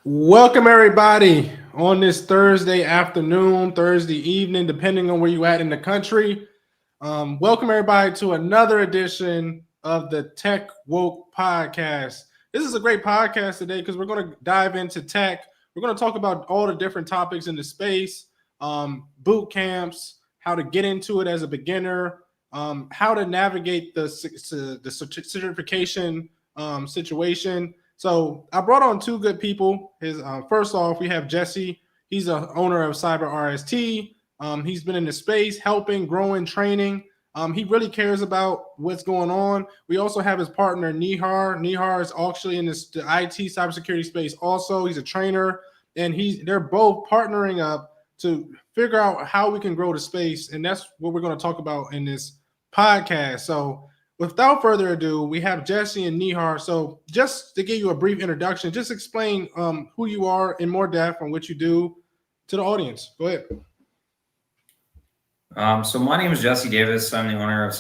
Welcome everybody on this Thursday afternoon, Thursday evening, depending on where you at in the country. Welcome everybody to another edition of the Tech Woke Podcast. This is a great podcast today because we're going to dive into tech. We're going to talk about all the different topics in the space, boot camps, how to get into it as a beginner, how to navigate the certification situation. So I brought on two good people. First off, we have Jesse. He's the owner of CyberRST. He's been in the space, helping, growing, training. He really cares about what's going on. We also have his partner Nihar. Nihar is actually in the IT cybersecurity space. Also, he's a trainer, and they're both partnering up to figure out how we can grow the space, and that's what we're going to talk about in this podcast. So without further ado, we have Jesse and Nihar. So just to give you a brief introduction, just explain who you are in more depth and what you do to the audience. Go ahead. So my name is Jesse Davis. I'm the owner of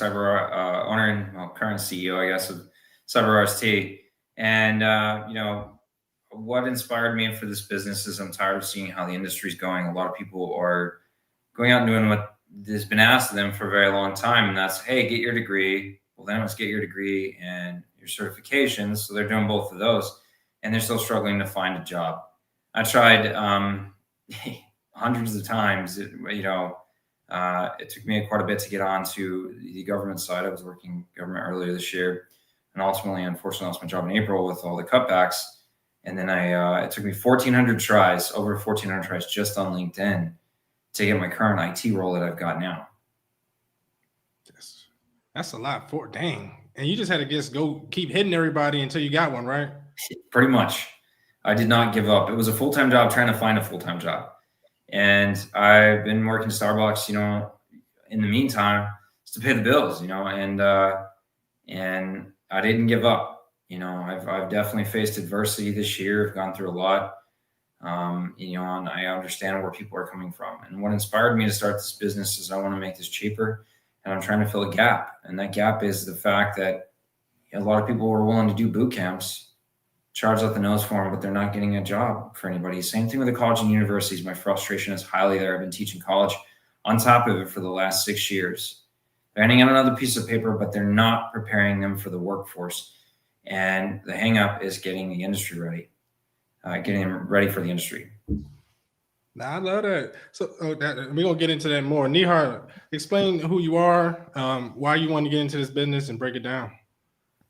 current CEO, I guess, of CyberRST. And what inspired me for this business is I'm tired of seeing how the industry is going. A lot of people are going out and doing what has been asked of them for a very long time, and that's, hey, get your degree. Well, then let's get your degree and your certifications. So they're doing both of those, and they're still struggling to find a job. I tried hundreds of times. It took me quite a bit to get onto the government side. I was working government earlier this year, and ultimately, unfortunately, lost my job in April with all the cutbacks. And then it took me 1,400 tries, over 1,400 tries just on LinkedIn to get my current IT role that I've got now. That's a lot for dang. And you just had to just go keep hitting everybody until you got one, right? Pretty much. I did not give up. It was a full-time job trying to find a full-time job. And I've been working Starbucks, in the meantime, just to pay the bills, and I didn't give up. I've definitely faced adversity this year. I've gone through a lot, and I understand where people are coming from. And what inspired me to start this business is I want to make this cheaper, and I'm trying to fill a gap. And that gap is the fact that a lot of people were willing to do boot camps, charge out the nose for them, but they're not getting a job for anybody. Same thing with the college and universities. My frustration is highly there. I've been teaching college on top of it for the last 6 years. They're handing out another piece of paper, but they're not preparing them for the workforce. And the hang up is getting the industry ready, getting them ready for the industry. I love that. So we're going to get into that more. Nihar, explain who you are, why you want to get into this business, and break it down.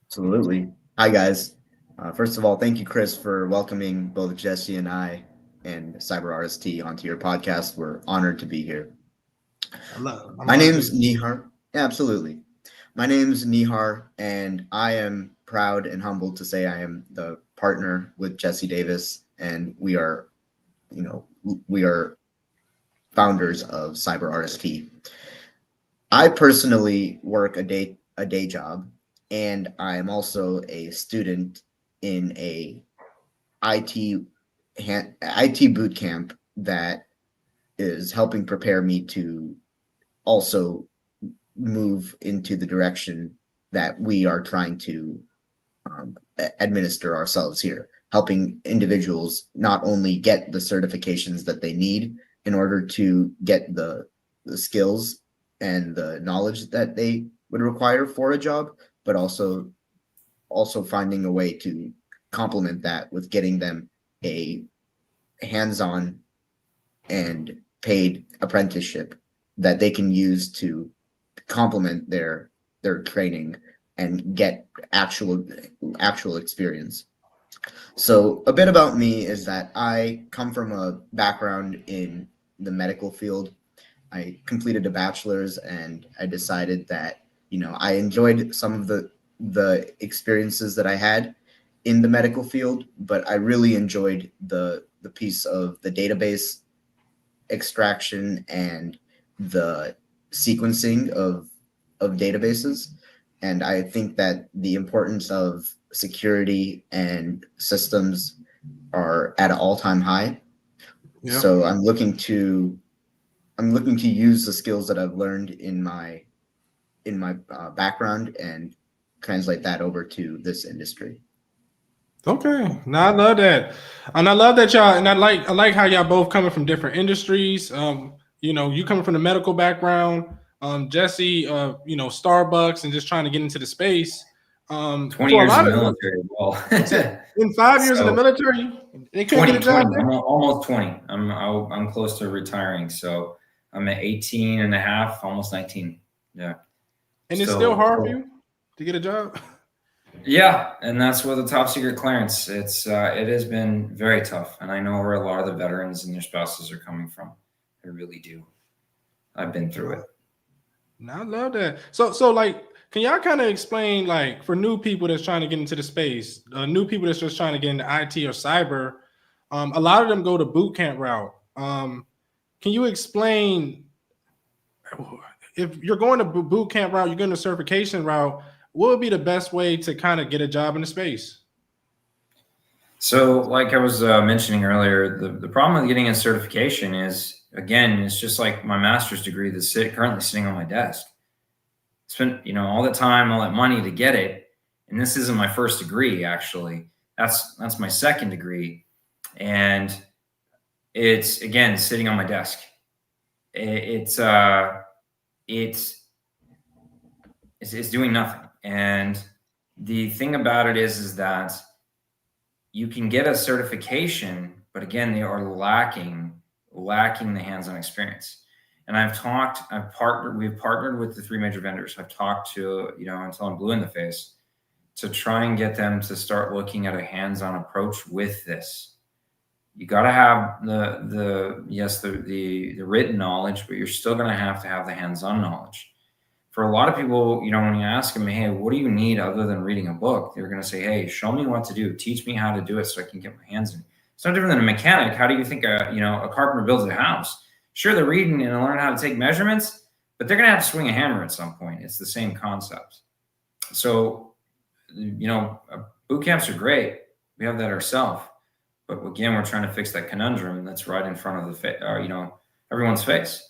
Absolutely. Hi, guys. First of all, thank you, Chris, for welcoming both Jesse and I and CyberRST onto your podcast. We're honored to be here. My name's Nihar. Yeah, absolutely. My name's Nihar, and I am proud and humbled to say I am the partner with Jesse Davis, and we are founders of CyberRST. I personally work a day job, and I am also a student in a IT boot camp that is helping prepare me to also move into the direction that we are trying to administer ourselves here, helping individuals not only get the certifications that they need in order to get the skills and the knowledge that they would require for a job, but also finding a way to complement that with getting them a hands-on and paid apprenticeship that they can use to complement their training and get actual experience. So a bit about me is that I come from a background in the medical field. I completed a bachelor's, and I decided that I enjoyed some of the experiences that I had in the medical field, but I really enjoyed the piece of the database extraction and the sequencing of databases. And I think that the importance of security and systems are at an all-time high. Yeah. So I'm looking to use the skills that I've learned in my background and translate that over to this industry. Okay, now I love that, and I love that y'all, and I like how y'all both coming from different industries. You know, you coming from the medical background, Jesse, you know, Starbucks, and just trying to get into the space. 20 For a years in lot the of military as well. in 5 years in the So military, they couldn't get 20, a job 20, there, almost 20. I'm close to retiring. So I'm at 18 and a half, almost 19. Yeah. and it's still So hard for you to get a job. yeah, and that's where the top secret clearance. It has been very tough, and I know where a lot of the veterans and their spouses are coming from. I really do. I've been through it. No, I love that. So like, can y'all kind of explain, like, for new people that's trying to get into the space, new people that's just trying to get into IT or cyber, a lot of them go the boot camp route. Can you explain, if you're going to boot camp route, you're going the certification route, what would be the best way to kind of get a job in the space? So, like I was mentioning earlier, the problem with getting a certification is, again, it's just like my master's degree that's currently sitting on my desk. Spent, you know, all the time, all that money to get it, and this isn't my first degree. Actually, that's my second degree, and it's, again, sitting on my desk. It's it's it's doing nothing. And the thing about it is that you can get a certification, but again, they are lacking the hands-on experience. And we've partnered with the three major vendors. I've talked to, you know, until I'm blue in the face, to try and get them to start looking at a hands-on approach with this. You got to have the written knowledge, but you're still going to have the hands-on knowledge. For a lot of people, you know, when you ask them, hey, what do you need other than reading a book? They're going to say, hey, show me what to do. Teach me how to do it so I can get my hands in it. It's no different than a mechanic. How do you think a carpenter builds a house? Sure, they're reading and learn how to take measurements, but they're going to have to swing a hammer at some point. It's the same concept. So, you know, boot camps are great. We have that ourselves. But again, we're trying to fix that conundrum that's right in front of everyone's face.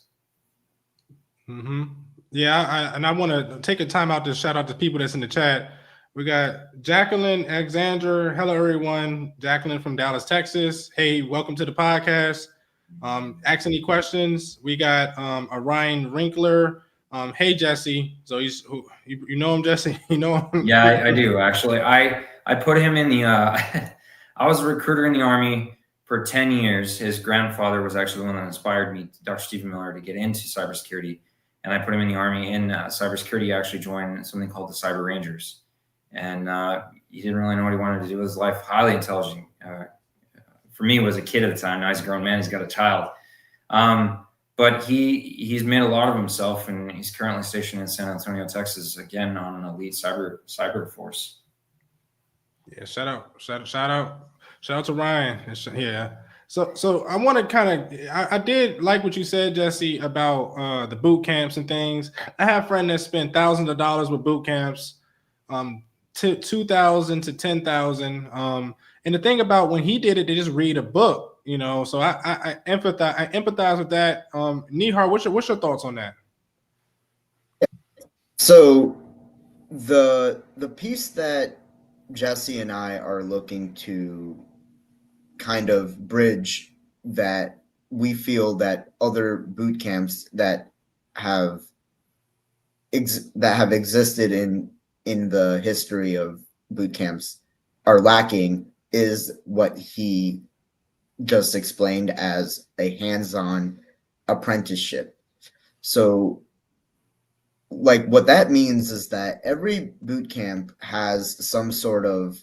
Mm-hmm. Yeah, and I want to take a time out to shout out to people that's in the chat. We got Jacqueline Alexander. Hello, everyone. Jacqueline from Dallas, Texas. Hey, welcome to the podcast. Ask any questions. We got a Ryan Winkler. Hey, Jesse. So you know him, Jesse? You know him? Yeah, I do actually. I put him in the. I was a recruiter in the Army for 10 years. His grandfather was actually the one that inspired me, Dr. Stephen Miller, to get into cybersecurity. And I put him in the Army. In cybersecurity, he actually joined something called the Cyber Rangers. And he didn't really know what he wanted to do with his life. Highly intelligent. For me, was a kid at the time. Now he's a grown man. He's got a child. But he's made a lot of himself, and he's currently stationed in San Antonio, Texas, again on an elite cyber force. Yeah, shout out to Ryan. Yeah. So I want to kind of, I did like what you said, Jesse, about the boot camps and things. I have a friend that spent thousands of dollars with boot camps, to 2,000 to 10,000. And the thing about when he did it, they just read a book, you know. So I empathize with that. Nihar, what's your thoughts on that? So the piece that Jesse and I are looking to kind of bridge, that we feel that other boot camps that have existed in the history of boot camps are lacking, is what he just explained as a hands-on apprenticeship. So, like, what that means is that every boot camp has some sort of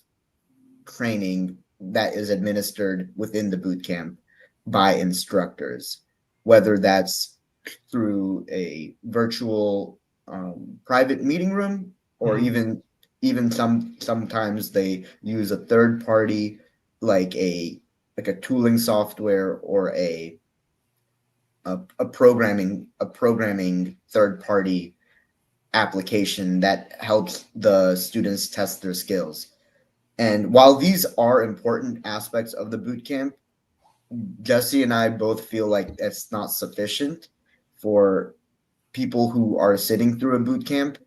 training that is administered within the boot camp by instructors, whether that's through a virtual private meeting room, or even sometimes they use a third party, like a tooling software, or a programming third party application that helps the students test their skills. And while these are important aspects of the boot camp, Jesse and I both feel like it's not sufficient for people who are sitting through a boot camp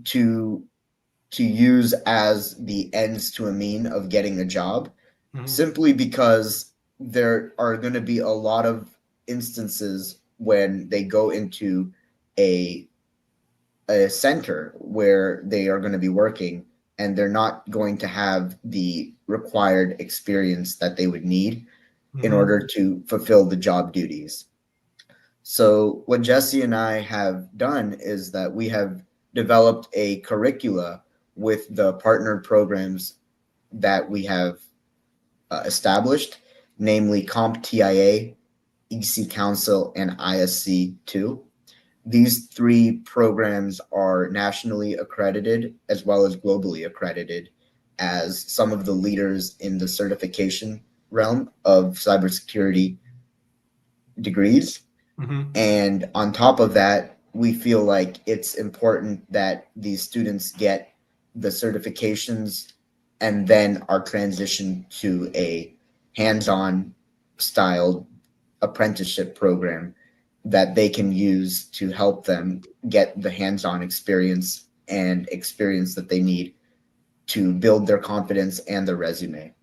to to use as the ends to a mean of getting a job, simply because there are going to be a lot of instances when they go into a center where they are going to be working and they're not going to have the required experience that they would need in order to fulfill the job duties. So what Jesse and I have done is that we have developed a curricula with the partnered programs that we have established, namely CompTIA, EC Council, and ISC2. These 3 programs are nationally accredited as well as globally accredited as some of the leaders in the certification realm of cybersecurity degrees. And on top of that, we feel like it's important that these students get the certifications and then are transitioned to a hands-on style apprenticeship program that they can use to help them get the hands-on experience and experience that they need to build their confidence and their resume.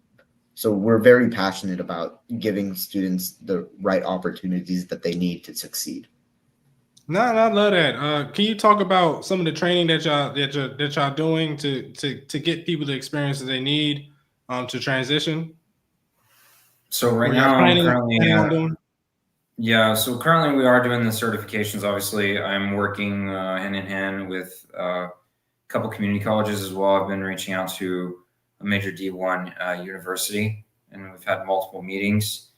So we're very passionate about giving students the right opportunities that they need to succeed. No, I love that. Can you talk about some of the training that y'all doing to get people the experiences they need to transition? So right Or y'all now, planning currently, on doing? yeah. So currently, we are doing the certifications. Obviously, I'm working hand in hand with a couple community colleges as well. I've been reaching out to a major D1 university, and we've had multiple meetings.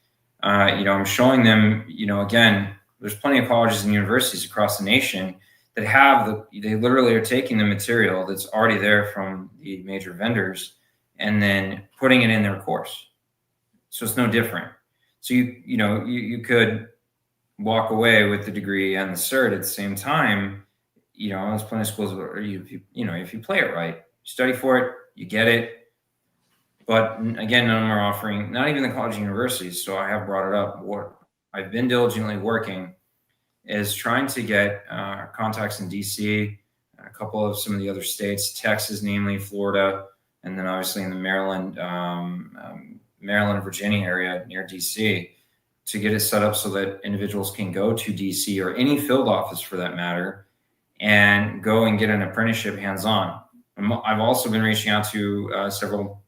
I'm showing them. Again, there's plenty of colleges and universities across the nation that they literally are taking the material that's already there from the major vendors and then putting it in their course. So it's no different. So you could walk away with the degree and the cert at the same time. There's plenty of schools where if you play it right, you study for it, you get it. But again, none of them are offering, not even the college and universities. So I have brought it up. What I've been diligently working is trying to get contacts in DC, a couple of some of the other states, Texas, namely Florida, and then obviously in the Maryland and Virginia area near DC, to get it set up so that individuals can go to DC or any field office for that matter and go and get an apprenticeship hands-on. I've also been reaching out to several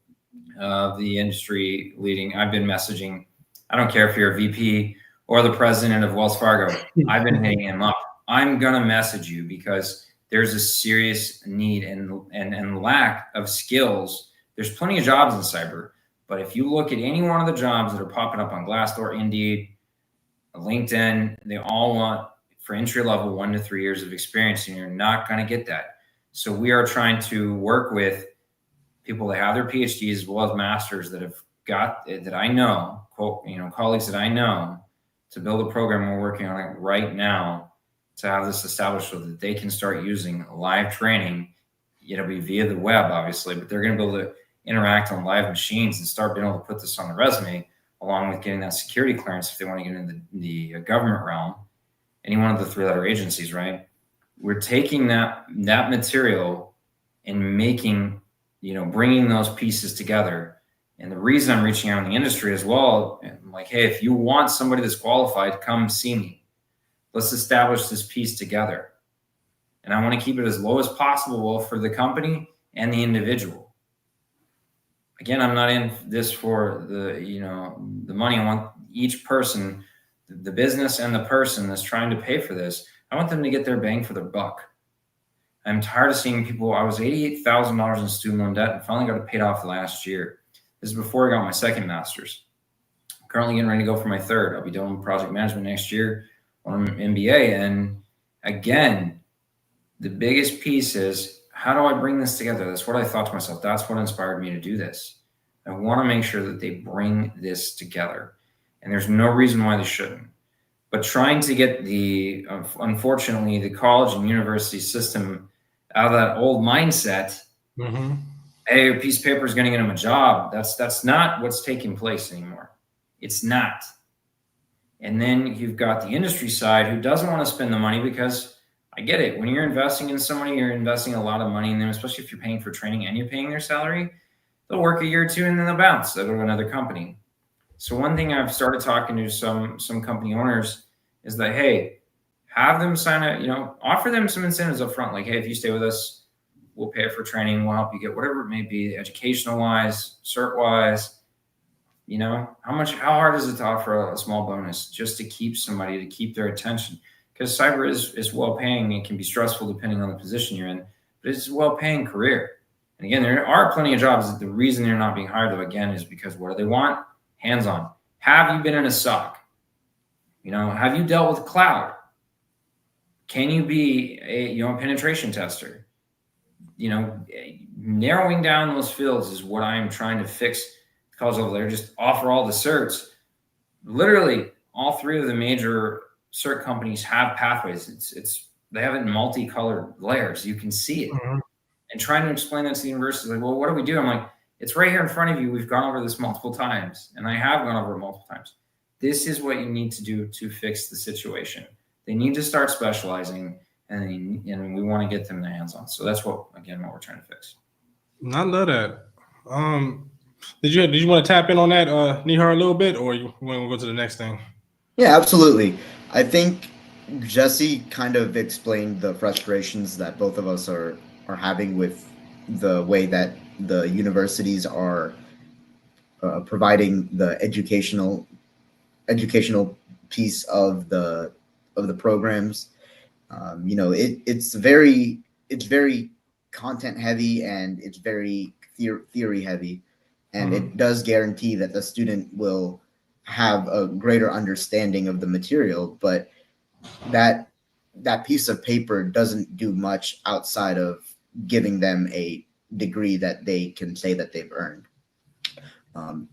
of the industry leading. I've been messaging. I don't care if you're a VP or the president of Wells Fargo. I've been hitting him up. I'm going to message you because there's a serious need and lack of skills. There's plenty of jobs in cyber. But if you look at any one of the jobs that are popping up on Glassdoor, Indeed, LinkedIn, they all want for entry level 1 to 3 years of experience, and you're not going to get that. So we are trying to work with people that have their PhDs as well as masters that I know, colleagues that I know, to build a program. We're working on it right now to have this established so that they can start using live training. It'll be via the web, obviously, but they're going to be able to interact on live machines and start being able to put this on the resume, along with getting that security clearance if they want to get into the government realm, any one of the 3-letter agencies, right? We're taking that material and making, bringing those pieces together. And the reason I'm reaching out in the industry as well, I'm like, hey, if you want somebody that's qualified, come see me. Let's establish this piece together. And I want to keep it as low as possible for the company and the individual. Again, I'm not in this for the money. I want each person, the business and the person that's trying to pay for this, I want them to get their bang for their buck. I'm tired of seeing people. I was $88,000 in student loan debt and finally got it paid off last year. This is before I got my second master's. I'm currently getting ready to go for my third. I'll be doing project management next year on an MBA. And again, the biggest piece is, how do I bring this together? That's what I thought to myself. That's what inspired me to do this. I want to make sure that they bring this together. And there's no reason why they shouldn't. But trying to get unfortunately, the college and university system out of that old mindset, hey, a piece of paper is going to get them a job. That's not what's taking place anymore. It's not. And then you've got the industry side who doesn't want to spend the money because I get it. When you're investing in somebody, you're investing a lot of money in them, especially if you're paying for training and you're paying their salary. They'll work a year or two and then they'll bounce. They'll go to another company. So one thing I've started talking to some company owners is that, hey, have them sign offer them some incentives up front. Like, hey, if you stay with us, we'll pay for training. We'll help you get whatever it may be, educational wise, cert wise. How hard is it to offer a small bonus just to keep somebody, to keep their attention? Because cyber is well paying. It can be stressful depending on the position you're in, but it's a well paying career. And again, there are plenty of jobs. The reason they're not being hired, though, again, is because what do they want? Hands on. Have you been in a SOC? Have you dealt with cloud? Can you be a penetration tester? Narrowing down those fields is what I'm trying to fix. College level, they just offer all the certs. Literally, all three of the major cert companies have pathways. They have it in multicolored layers. You can see it. Mhm. And trying to explain that to the university, like, well, what do we do? I'm like, it's right here in front of you. We've gone over this multiple times, and I have gone over it multiple times. This is what you need to do to fix the situation. They need to start specializing, and we want to get them their hands on. So that's what we're trying to fix. I love that. Did you want to tap in on that, Nihar, a little bit, or you want to go to the next thing? Yeah, absolutely. I think Jesse kind of explained the frustrations that both of us are having with the way that the universities are providing the educational piece of the programs. It's very content heavy, and it's very theory heavy, and it does guarantee that the student will have a greater understanding of the material, but that piece of paper doesn't do much outside of giving them a degree that they can say that they've earned. And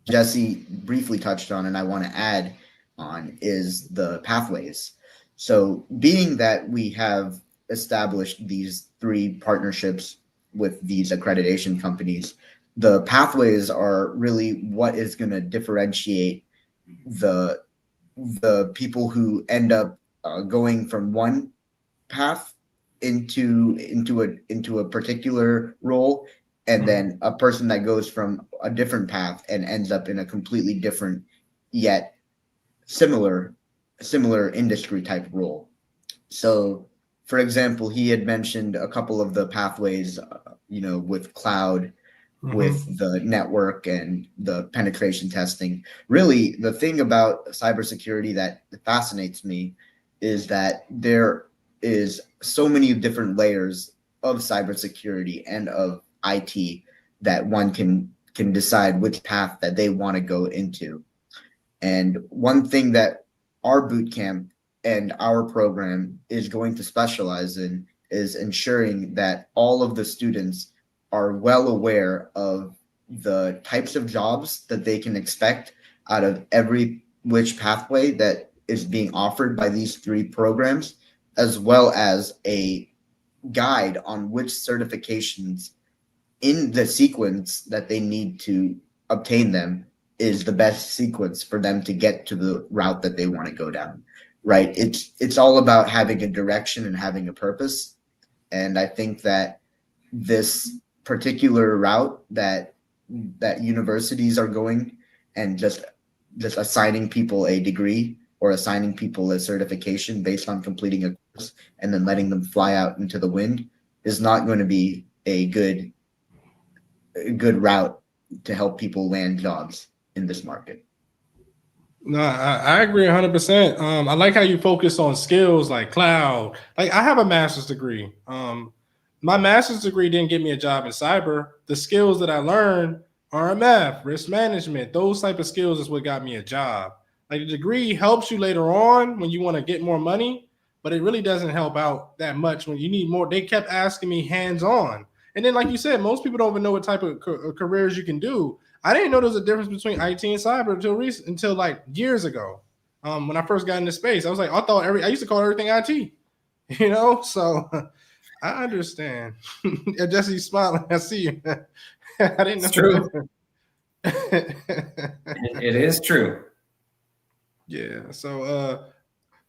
Jesse briefly touched on, and I want to add on, is the pathways. So being that we have established these 3 partnerships with these accreditation companies, the pathways are really what is going to differentiate the people who end up going from one path into a particular role, and then a person that goes from a different path and ends up in a completely different yet similar industry type role. So, for example, he had mentioned a couple of the pathways, with cloud, with the network and the penetration testing. Really, the thing about cybersecurity that fascinates me is that there is so many different layers of cybersecurity and of IT that one can decide which path that they want to go into. And one thing that our boot camp and our program is going to specialize in is ensuring that all of the students are well aware of the types of jobs that they can expect out of every which pathway that is being offered by these 3 programs, as well as a guide on which certifications in the sequence that they need to obtain them is the best sequence for them to get to the route that they want to go down. Right? It's all about having a direction and having a purpose. And I think that this particular route that universities are going, and just assigning people a degree or assigning people a certification based on completing a course and then letting them fly out into the wind, is not going to be a good route to help people land jobs in this market. No, I agree 100%. I like how you focus on skills like cloud. Like, I have a master's degree. My master's degree didn't get me a job in cyber. The skills that I learned, RMF, risk management, those type of skills is what got me a job. Like, the degree helps you later on when you want to get more money, but it really doesn't help out that much when you need more. They kept asking me hands-on. And then, like you said, most people don't even know what type of careers you can do. I didn't know there was a difference between IT and cyber until like years ago. When I first got into space, I was like, I used to call everything IT, so I understand. Jesse's smiling. I see you. I didn't know. It's true. It is true. Yeah. So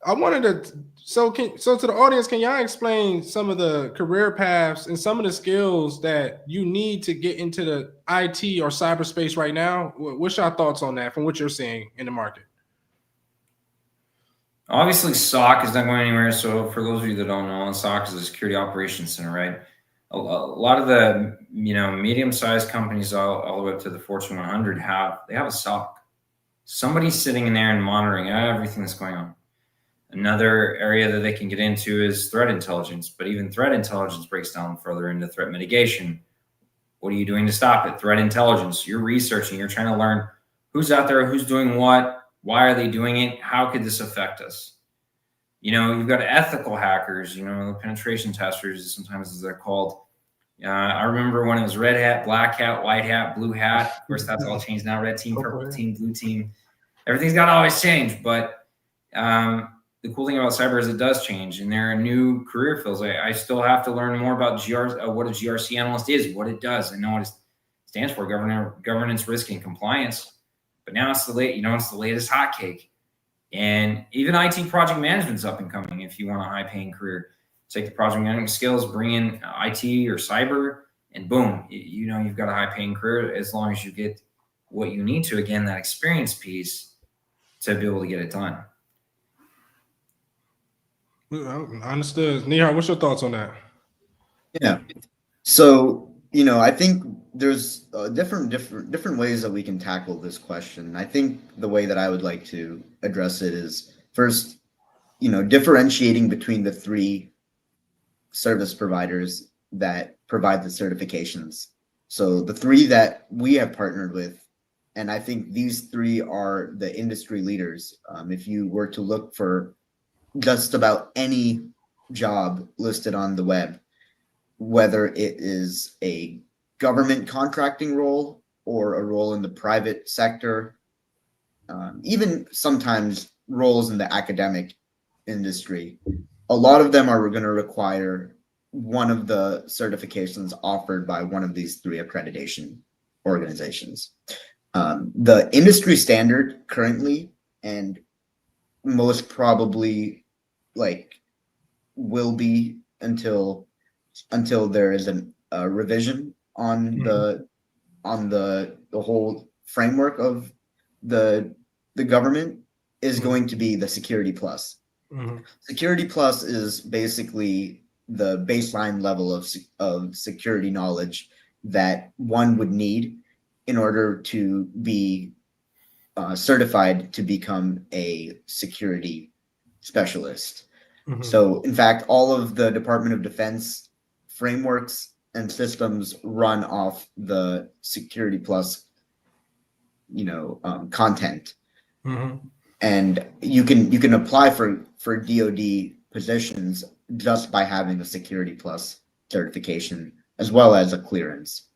I wanted to so to the audience, can y'all explain some of the career paths and some of the skills that you need to get into the IT or cyberspace right now? What's your thoughts on that from what you're seeing in the market? Obviously, SOC is not going anywhere. So for those of you that don't know, SOC is a security operations center, right? A lot of the medium-sized companies all the way up to the Fortune 100 have a SOC. Somebody's sitting in there and monitoring everything that's going on. Another area that they can get into is threat intelligence, but even threat intelligence breaks down further into threat mitigation. What are you doing to stop it? Threat intelligence. You're researching. You're trying to learn who's out there, who's doing what, why are they doing it, how could this affect us? You've got ethical hackers. The penetration testers, sometimes as they're called. I remember when it was red hat, black hat, white hat, blue hat. Of course, that's all changed now. Red team, purple team, blue team. Everything's got to always change. But the cool thing about cyber is it does change, and there are new career fields. I still have to learn more about what a GRC analyst is, what it does. I know what it stands for: governance, risk, and compliance. But now it's the latest hotcake. And even IT project management's up and coming. If you want a high-paying career, take the project management skills, bring in IT or cyber, and boom, you've got a high-paying career as long as you get what you need to. Again, that experience piece to be able to get it done. Understood. Nihar, what's your thoughts on that? Yeah. So, I think there's different ways that we can tackle this question. I think the way that I would like to address it is first, differentiating between the three service providers that provide the certifications. So the three that we have partnered with, and I think these three are the industry leaders. If you were to look for just about any job listed on the web, whether it is a government contracting role or a role in the private sector, even sometimes roles in the academic industry, a lot of them are going to require one of the certifications offered by one of these three accreditation organizations. The industry standard currently, and most probably will be until there is a revision on the whole framework of the government, is going to be the Security Plus. Security Plus is basically the baseline level of security knowledge that one would need in order to be certified to become a security specialist. So, in fact, all of the Department of Defense frameworks and systems run off the Security Plus, content. And you can apply for DoD positions just by having a Security Plus certification as well as a clearance.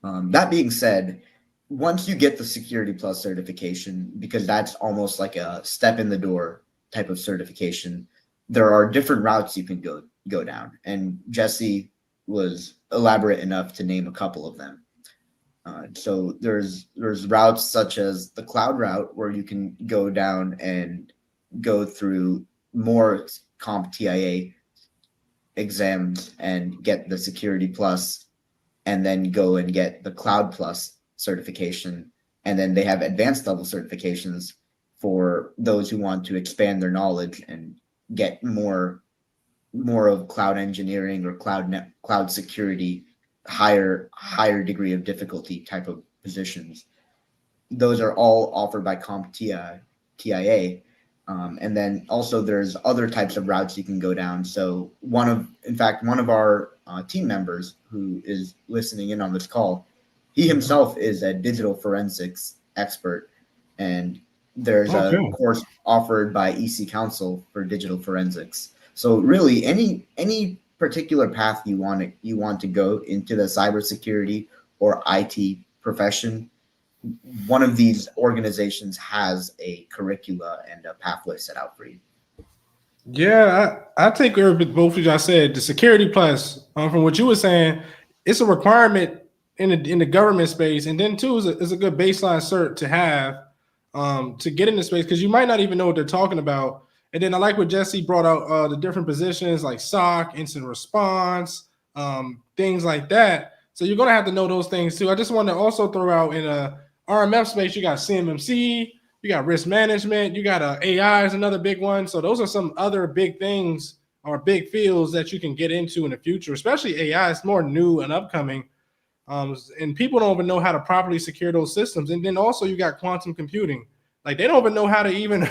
That being said, once you get the Security Plus certification, because that's almost like a step in the door type of certification, there are different routes you can go down, and Jesse was elaborate enough to name a couple of them. So there's routes such as the cloud route, where you can go down and go through more CompTIA exams and get the Security Plus, and then go and get the Cloud Plus certification. And then they have advanced level certifications for those who want to expand their knowledge and get more of cloud engineering or cloud security, higher degree of difficulty type of positions. Those are all offered by CompTIA. And then also there's other types of routes you can go down. So one of our team members who is listening in on this call, he himself is a digital forensics expert, and there's a course offered by EC Council for digital forensics. So really, any particular path you want to go into the cybersecurity or IT profession, one of these organizations has a curricula and a pathway set out for you. Yeah, I take both of y'all said. The Security Plus, from what you were saying, it's a requirement in the government space, and then too is a good baseline cert to have to get into space, because you might not even know what they're talking about. And then I like what Jesse brought out, the different positions like SOC, incident response, things like that. So you're going to have to know those things too. I just want to also throw out in a RMF space, you got CMMC, you got risk management, you got AI is another big one. So those are some other big things or big fields that you can get into in the future, especially AI. It's more new and upcoming. And people don't even know how to properly secure those systems. And then also you got quantum computing. Like they don't even know how to even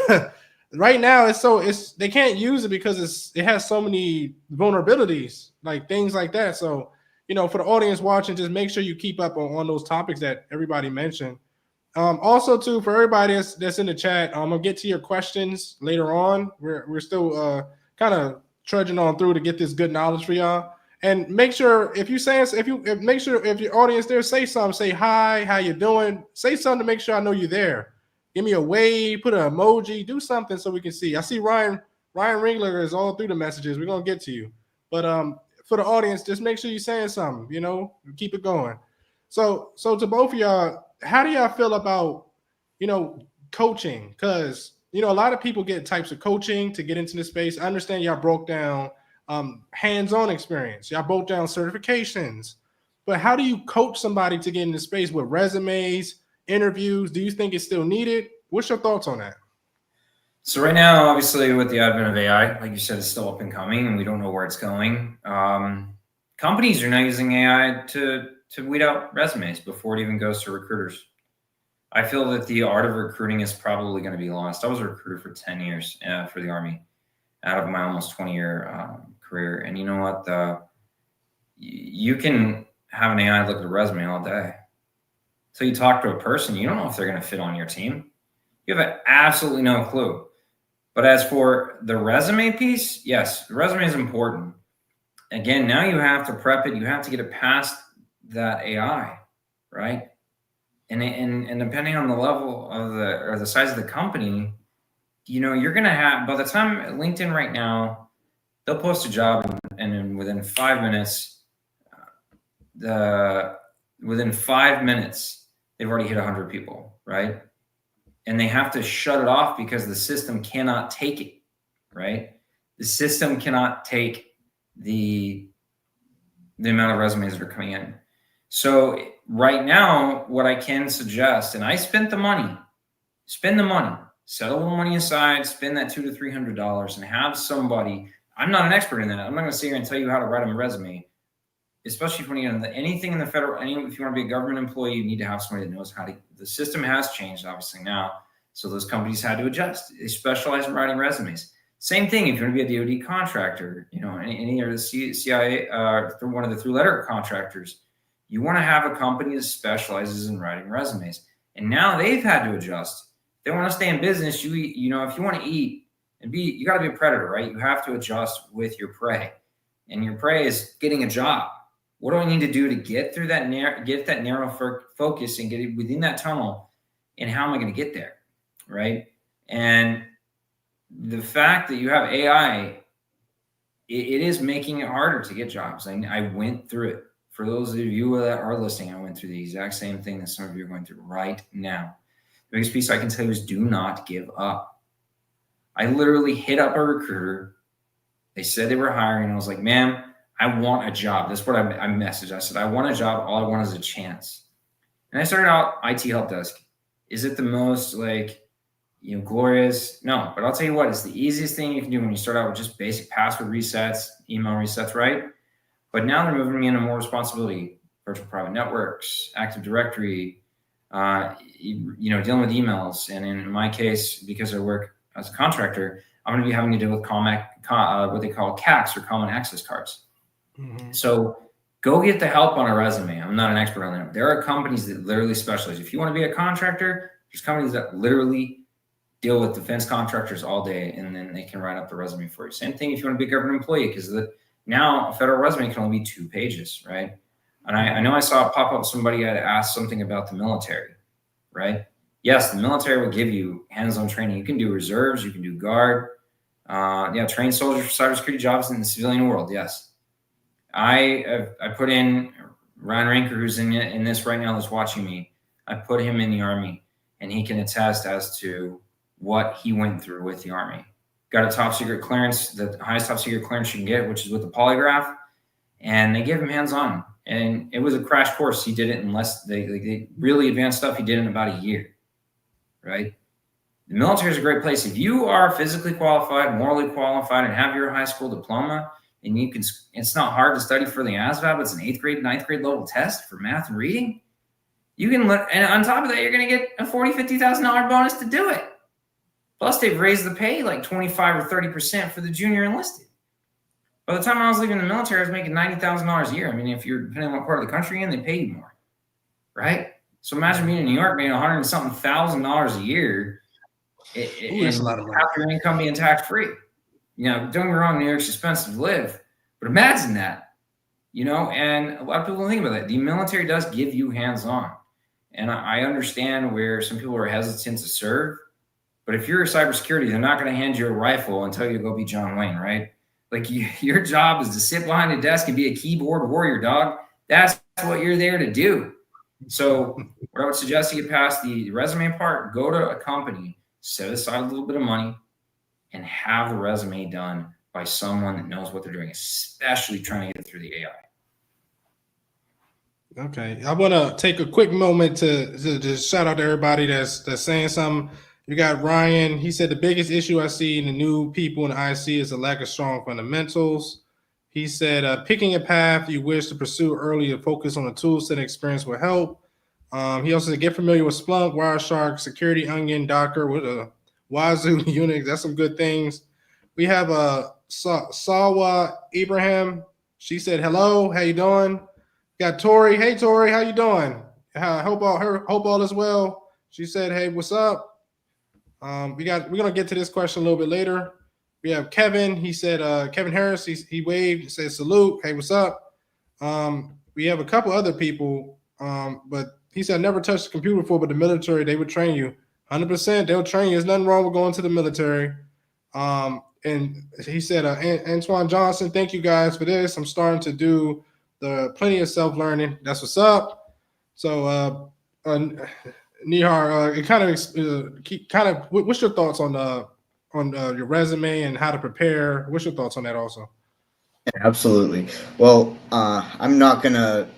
right now. It's they can't use it because it has so many vulnerabilities, like things like that. So, for the audience watching, just make sure you keep up on those topics that everybody mentioned. Also, too, for everybody that's in the chat, I'm gonna get to your questions later on. We're still kind of trudging on through to get this good knowledge for y'all. And make sure if make sure if your audience there, say something, say hi, how you doing, say something to make sure I know you're there. Give me a wave, put an emoji, do something so we can see. I see Ryan Ringler is all through the messages. We're gonna get to you, but for the audience, just make sure you're saying something. Keep it going. So to both of y'all, how do y'all feel about coaching? Because a lot of people get types of coaching to get into the space. I understand y'all broke down hands-on experience. Y'all broke down certifications. But how do you coach somebody to get into space with resumes, interviews? Do you think it's still needed? What's your thoughts on that? So right now, obviously, with the advent of AI, like you said, it's still up and coming, and we don't know where it's going. Companies are now using AI to weed out resumes before it even goes to recruiters. I feel that the art of recruiting is probably going to be lost. I was a recruiter for 10 years for the Army out of my almost 20-year career. And you know what? You can have an AI look at a resume all day. So you talk to a person, you don't know if they're going to fit on your team. You have absolutely no clue. But as for the resume piece, yes, the resume is important. Again, now you have to prep it. You have to get it past that AI, right? And depending on the level of the size of the company, you're going to have, by the time LinkedIn right now, they'll post a job and then within 5 minutes, they've already hit 100 people, right? And they have to shut it off because the system cannot take it, right? The system cannot take the amount of resumes that are coming in. So right now, what I can suggest, and I spend the money, set a little money aside, spend that $200 to $300 and have somebody. I'm not an expert in that. I'm not going to sit here and tell you how to write a resume, especially if you want to get anything in the federal, if you want to be a government employee, you need to have somebody that knows how to. The system has changed, obviously, now. So those companies had to adjust. They specialize in writing resumes. Same thing if you want to be a DoD contractor, any of the CIA, one of the 3-letter contractors, you want to have a company that specializes in writing resumes. And now they've had to adjust. If they want to stay in business, if you want to eat and you got to be a predator, right? You have to adjust with your prey. And your prey is getting a job. What do I need to do to get through that narrow focus and get it within that tunnel? And how am I going to get there, right? And the fact that you have AI, it is making it harder to get jobs. I went through it. For those of you that are listening, I went through the exact same thing that some of you are going through right now. The biggest piece I can tell you is do not give up. I literally hit up a recruiter. They said they were hiring. I was like, ma'am, I want a job. That's what I messaged. I said, I want a job. All I want is a chance. And I started out IT help desk. Is it the most glorious? No, but I'll tell you what, it's the easiest thing you can do when you start out with just basic password resets, email resets, right? But now they're moving me into more responsibility, virtual private networks, Active Directory, dealing with emails. And in my case, because I work as a contractor, I'm going to be having to deal with what they call CACs or common access cards. Mm-hmm. So go get the help on a resume. I'm not an expert on that. There are companies that literally specialize. If you want to be a contractor, there's companies that literally deal with defense contractors all day, and then they can write up the resume for you. Same thing if you want to be a government employee, because now a federal resume can only be 2 pages, right? And I know I saw it pop up, somebody had asked something about the military, right? Yes, the military will give you hands-on training. You can do reserves, you can do guard, train soldiers for cybersecurity jobs in the civilian world, yes. I put in Ryan Rinker, who's in this right now, that's watching me. I put him in the Army, and he can attest as to what he went through with the Army. got a top secret clearance, the highest top secret clearance you can get, which is with the polygraph. And they gave him hands-on, and it was a crash course. He did it in less, they really advanced stuff he did in about a year, right? The military is a great place. If you are physically qualified, morally qualified, and have your high school diploma, and you can, it's not hard to study for the ASVAB. It's an 8th grade, 9th grade level test for math and reading. You can, and on top of that, you're going to get a $40,000, $50,000 bonus to do it. Plus, they've raised the pay like 25 or 30% for the junior enlisted. By the time I was leaving the military, I was making $90,000 a year. I mean, if you're depending on what part of the country you're in, they pay you more, right? So imagine being in New York making $100 and something thousand a year. That's a lot of money. Half your income being tax free. You know, don't get me wrong, New York's expensive to live, but imagine that, you know. And a lot of people don't think about that. The military does give you hands-on, and I understand where some people are hesitant to serve. But if you're a cybersecurity, they're not going to hand you a rifle and tell you to go be John Wayne, right? Like your job is to sit behind a desk and be a keyboard warrior, dog. That's what you're there to do. So what I would suggest you get past the resume part, go to a company, set aside a little bit of money, and have the resume done by someone that knows what they're doing, especially trying to get through the AI. Okay, I want to take a quick moment to just shout out to everybody that's saying something. You got Ryan. He said the biggest issue I see in the new people in the IC is a lack of strong fundamentals. He said picking a path you wish to pursue early and focus on the tool set experience will help. He also said get familiar with Splunk, Wireshark, Security Onion, Docker, with a Wazoo, Unix. That's some good things. We have Sawa Ibrahim. She said hello. How you doing? Got Tori. Hey Tori, how you doing? Hope all is well. She said, hey, what's up? We're gonna get to this question a little bit later. We have Kevin. He said, Kevin Harris. He waved. He said, salute. Hey, what's up? We have a couple other people. But he said, I never touched a computer before, but the military, they would train you. 100%. They'll train you. There's nothing wrong with going to the military. And he said, Antoine Johnson, thank you guys for this. I'm starting to do plenty of self-learning. That's what's up. So, Nihar, what's your thoughts on your resume and how to prepare? What's your thoughts on that also? Yeah, absolutely. Well, I'm not gonna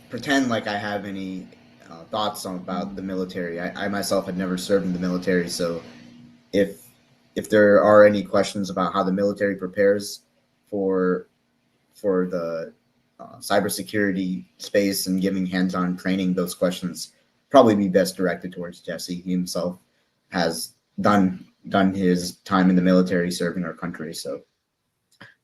pretend like I have any thoughts about the military. I myself had never served in the military, so if there are any questions about how the military prepares for the cybersecurity space and giving hands-on training, those questions probably be best directed towards Jesse. He himself has done his time in the military serving our country, so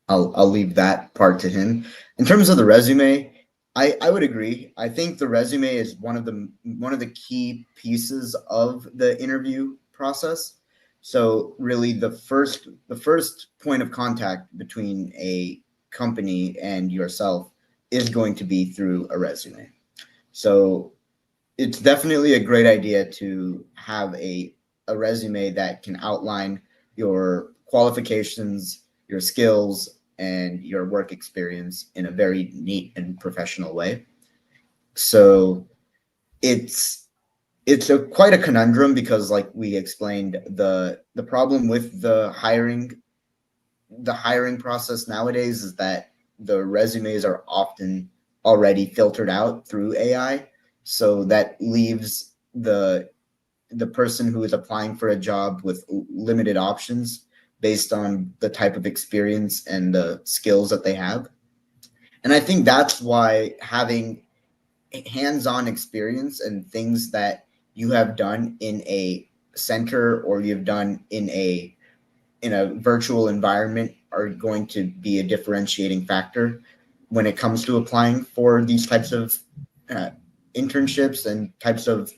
I'll leave that part to him. In terms of the resume, I would agree. I think the resume is one of the key pieces of the interview process. So really the first point of contact between a company and yourself is going to be through a resume. So it's definitely a great idea to have a resume that can outline your qualifications, your skills, and your work experience in a very neat and professional way. So it's quite a conundrum because, like we explained, the problem with the hiring process nowadays is that the resumes are often already filtered out through AI. So that leaves the person who is applying for a job with limited options based on the type of experience and the skills that they have. And I think that's why having hands-on experience and things that you have done in a center or you've done in a virtual environment are going to be a differentiating factor when it comes to applying for these types of internships and types of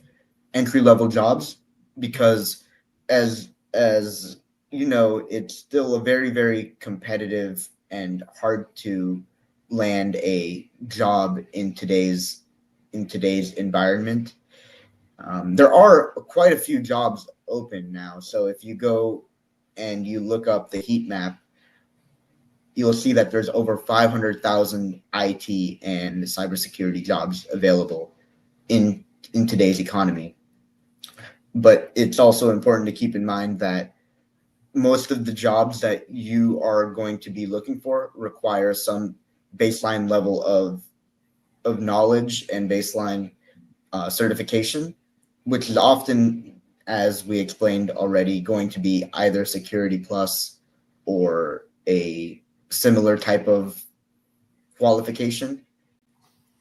entry-level jobs, because as you know, it's still a very, very competitive and hard to land a job in today's environment. There are quite a few jobs open now. So if you go and you look up the heat map, you'll see that there's over 500,000 IT and cybersecurity jobs available in today's economy. But it's also important to keep in mind that most of the jobs that you are going to be looking for require some baseline level of knowledge and baseline certification, which is often, as we explained already, going to be either Security Plus or a similar type of qualification.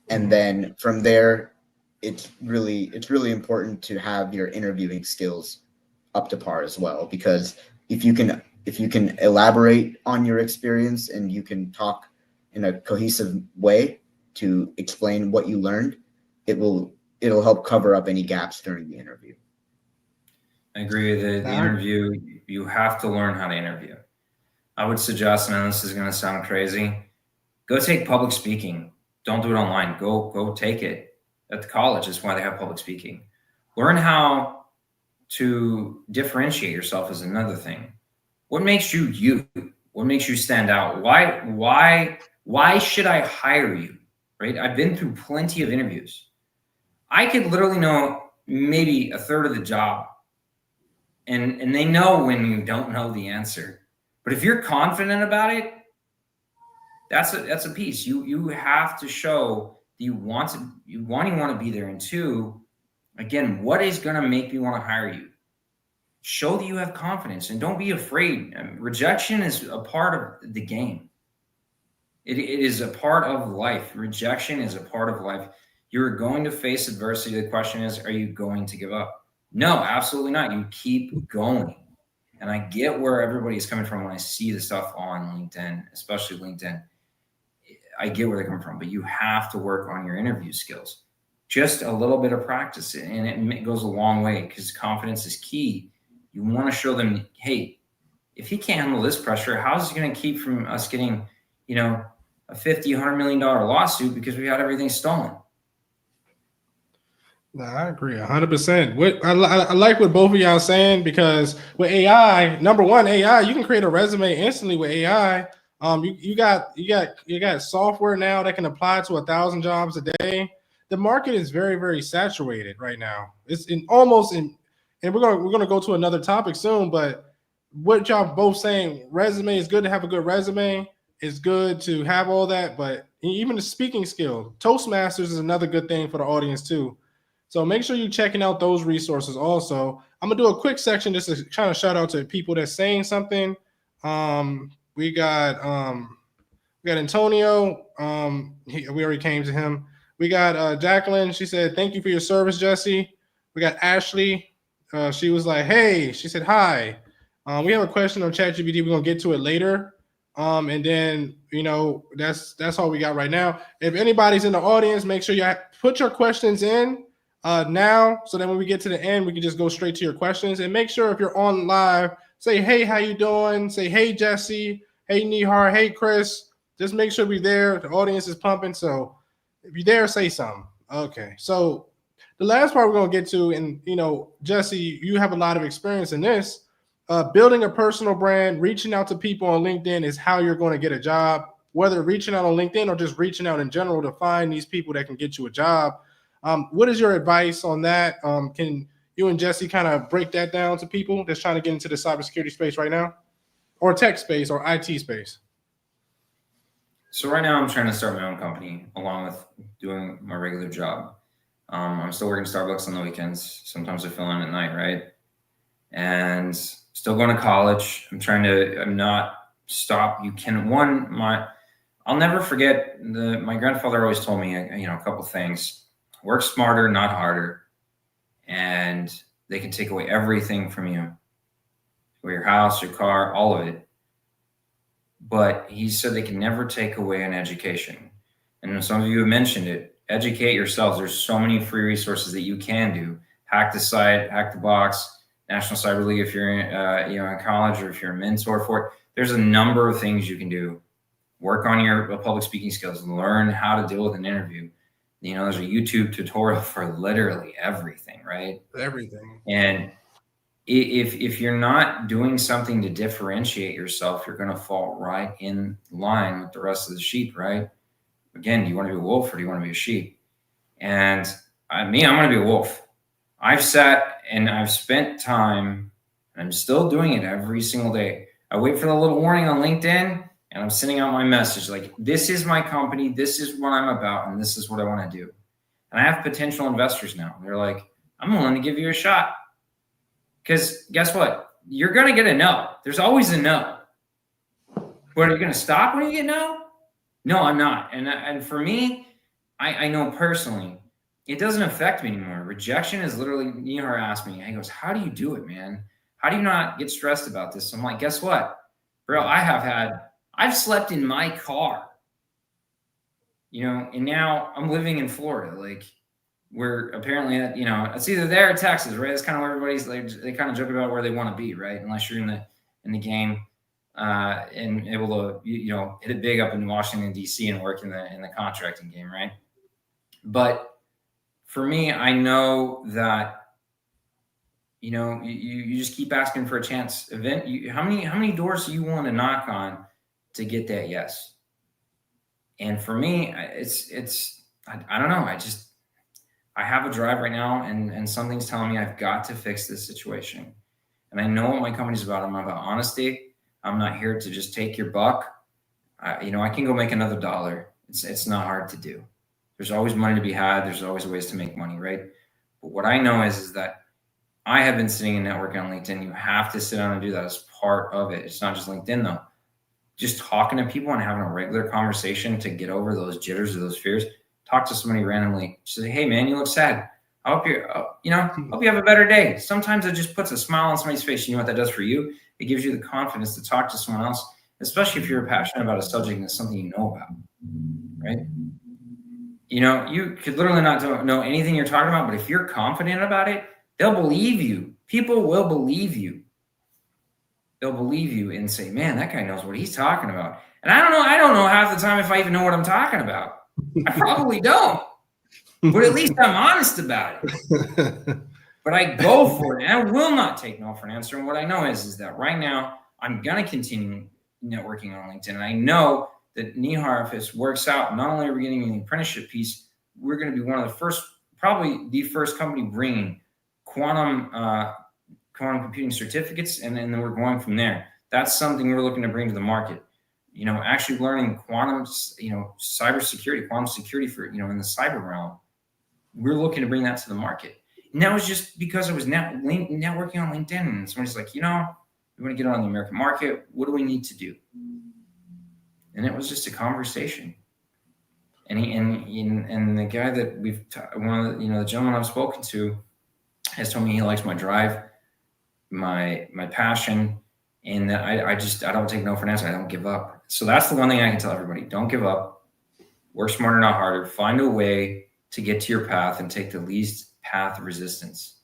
And then from there, it's really important to have your interviewing skills up to par as well, because if you can elaborate on your experience and you can talk in a cohesive way to explain what you learned, it'll help cover up any gaps during the interview. I agree with it. The interview, you have to learn how to interview. I would suggest, and this is going to sound crazy, go take public speaking. Don't do it online. Go take it at the college. That's why they have public speaking. Learn how to differentiate yourself is another thing. What makes you you? What makes you stand out? Why should I hire you? Right? I've been through plenty of interviews. I could literally know maybe a third of the job. And they know when you don't know the answer. But if you're confident about it, that's a piece. You have to show that you want to be there. And two, again, what is going to make me want to hire you? Show that you have confidence and don't be afraid. Rejection is a part of the game. It is a part of life. Rejection is a part of life. You're going to face adversity. The question is, are you going to give up? No, absolutely not. You keep going. And I get where everybody's coming from when I see the stuff on LinkedIn, especially LinkedIn. I get where they're coming from, but you have to work on your interview skills. Just a little bit of practice, and it goes a long way because confidence is key. You want to show them, hey, if he can't handle this pressure, how is he going to keep from us getting, a $50-100 million lawsuit because we got everything stolen? No, I agree 100%. I like what both of y'all saying, because with AI, number one, AI, you can create a resume instantly with AI. You got software now that can apply to 1,000 jobs a day. The market is very, very saturated right now. It's and we're gonna go to another topic soon. But what y'all both saying, resume is good to have a good resume. It's good to have all that, but even the speaking skill, Toastmasters is another good thing for the audience too. So make sure you're checking out those resources also. I'm going to do a quick section just to kind of shout out to people that's saying something. We got Antonio. We already came to him. We got Jacqueline. She said, thank you for your service, Jesse. We got Ashley. She was like, hey, she said, hi. We have a question on ChatGPT. We're going to get to it later. And then, that's all we got right now. If anybody's in the audience, make sure you put your questions in now, so that when we get to the end, we can just go straight to your questions. And make sure if you're on live, say, hey, how you doing? Say, hey, Jesse. Hey, Nihar. Hey, Chris. Just make sure we're there. The audience is pumping. So if you're there, say something. Okay. So the last part we're going to get to, and, Jesse, you have a lot of experience in this. Building a personal brand, reaching out to people on LinkedIn is how you're going to get a job, whether reaching out on LinkedIn or just reaching out in general to find these people that can get you a job. What is your advice on that? Can you and Jesse kind of break that down to people that's trying to get into the cybersecurity space right now, or tech space, or IT space? So right now I'm trying to start my own company along with doing my regular job. I'm still working Starbucks on the weekends. Sometimes I fill in at night, right? And still going to college. I'm not stop. I'll never forget my grandfather always told me, a couple things. Work smarter, not harder. And they can take away everything from you. Your house, your car, all of it. But he said they can never take away an education. And some of you have mentioned it. Educate yourselves. There's so many free resources that you can do. Hack the site, hack the box, National Cyber League if you're in college, or if you're a mentor for it. There's a number of things you can do. Work on your public speaking skills. Learn how to deal with an interview. There's a YouTube tutorial for literally everything, right? Everything. And if you're not doing something to differentiate yourself, you're going to fall right in line with the rest of the sheep, right? Again, do you want to be a wolf or do you want to be a sheep? And I want to be a wolf. I've sat and I've spent time, I'm still doing it every single day. I wait for the little warning on LinkedIn, and I'm sending out my message like, this is my company, this is what I'm about, and this is what I want to do. And I have potential investors now. They're like, I'm willing to give you a shot. Because guess what? You're going to get a no. There's always a no. But are you going to stop when you get no? No, I'm not. And for me, I know personally, it doesn't affect me anymore. Rejection is literally, Nihar asked me, he goes, how do you do it, man? How do you not get stressed about this? So I'm like, guess what? Bro, I've slept in my car, and now I'm living in Florida. Like, we're apparently at, it's either there or Texas, right? That's kind of where everybody's like, they kind of joke about where they want to be, right? Unless you're in the game and able to, hit it big up in Washington, D.C. and work in the contracting game, right? But for me, I know that, you just keep asking for a chance. How many doors do you want to knock on to get that yes? And for me, I don't know. I have a drive right now, and something's telling me I've got to fix this situation. And I know what my company's about. I'm about honesty. I'm not here to just take your buck. I can go make another dollar. It's not hard to do. There's always money to be had. There's always ways to make money, right? But what I know is that I have been sitting in networking on LinkedIn. You have to sit down and do that as part of it. It's not just LinkedIn, though. Just talking to people and having a regular conversation to get over those jitters or those fears. Talk to somebody randomly. Say, hey, man, you look sad. I hope hope you have a better day. Sometimes it just puts a smile on somebody's face. You know what that does for you? It gives you the confidence to talk to someone else, especially if you're passionate about a subject and it's something you know about, right? You could literally not know anything you're talking about, but if you're confident about it, they'll believe you. People will believe you. They'll believe you and say, man, that guy knows what he's talking about. And I don't know half the time if I even know what I'm talking about. I probably don't. But at least I'm honest about it. But I go for it, and I will not take no for an answer. And what I know is that right now, I'm going to continue networking on LinkedIn. And I know that Nihar, if this works out, not only are we getting an apprenticeship piece, we're going to be one of the first, probably the first company bringing quantum computing certificates, and then we're going from there. That's something we're looking to bring to the market. Actually learning quantum, cybersecurity, quantum security for, in the cyber realm. We're looking to bring that to the market. And that was just because I was networking on LinkedIn, and somebody's like, we want to get on the American market. What do we need to do? And it was just a conversation. And the guy that the gentleman I've spoken to has told me he likes my drive, my passion, and that I don't take no for an answer. I don't give up. So that's the one thing I can tell everybody: don't give up. Work smarter, not harder. Find a way to get to your path and take the least path of resistance.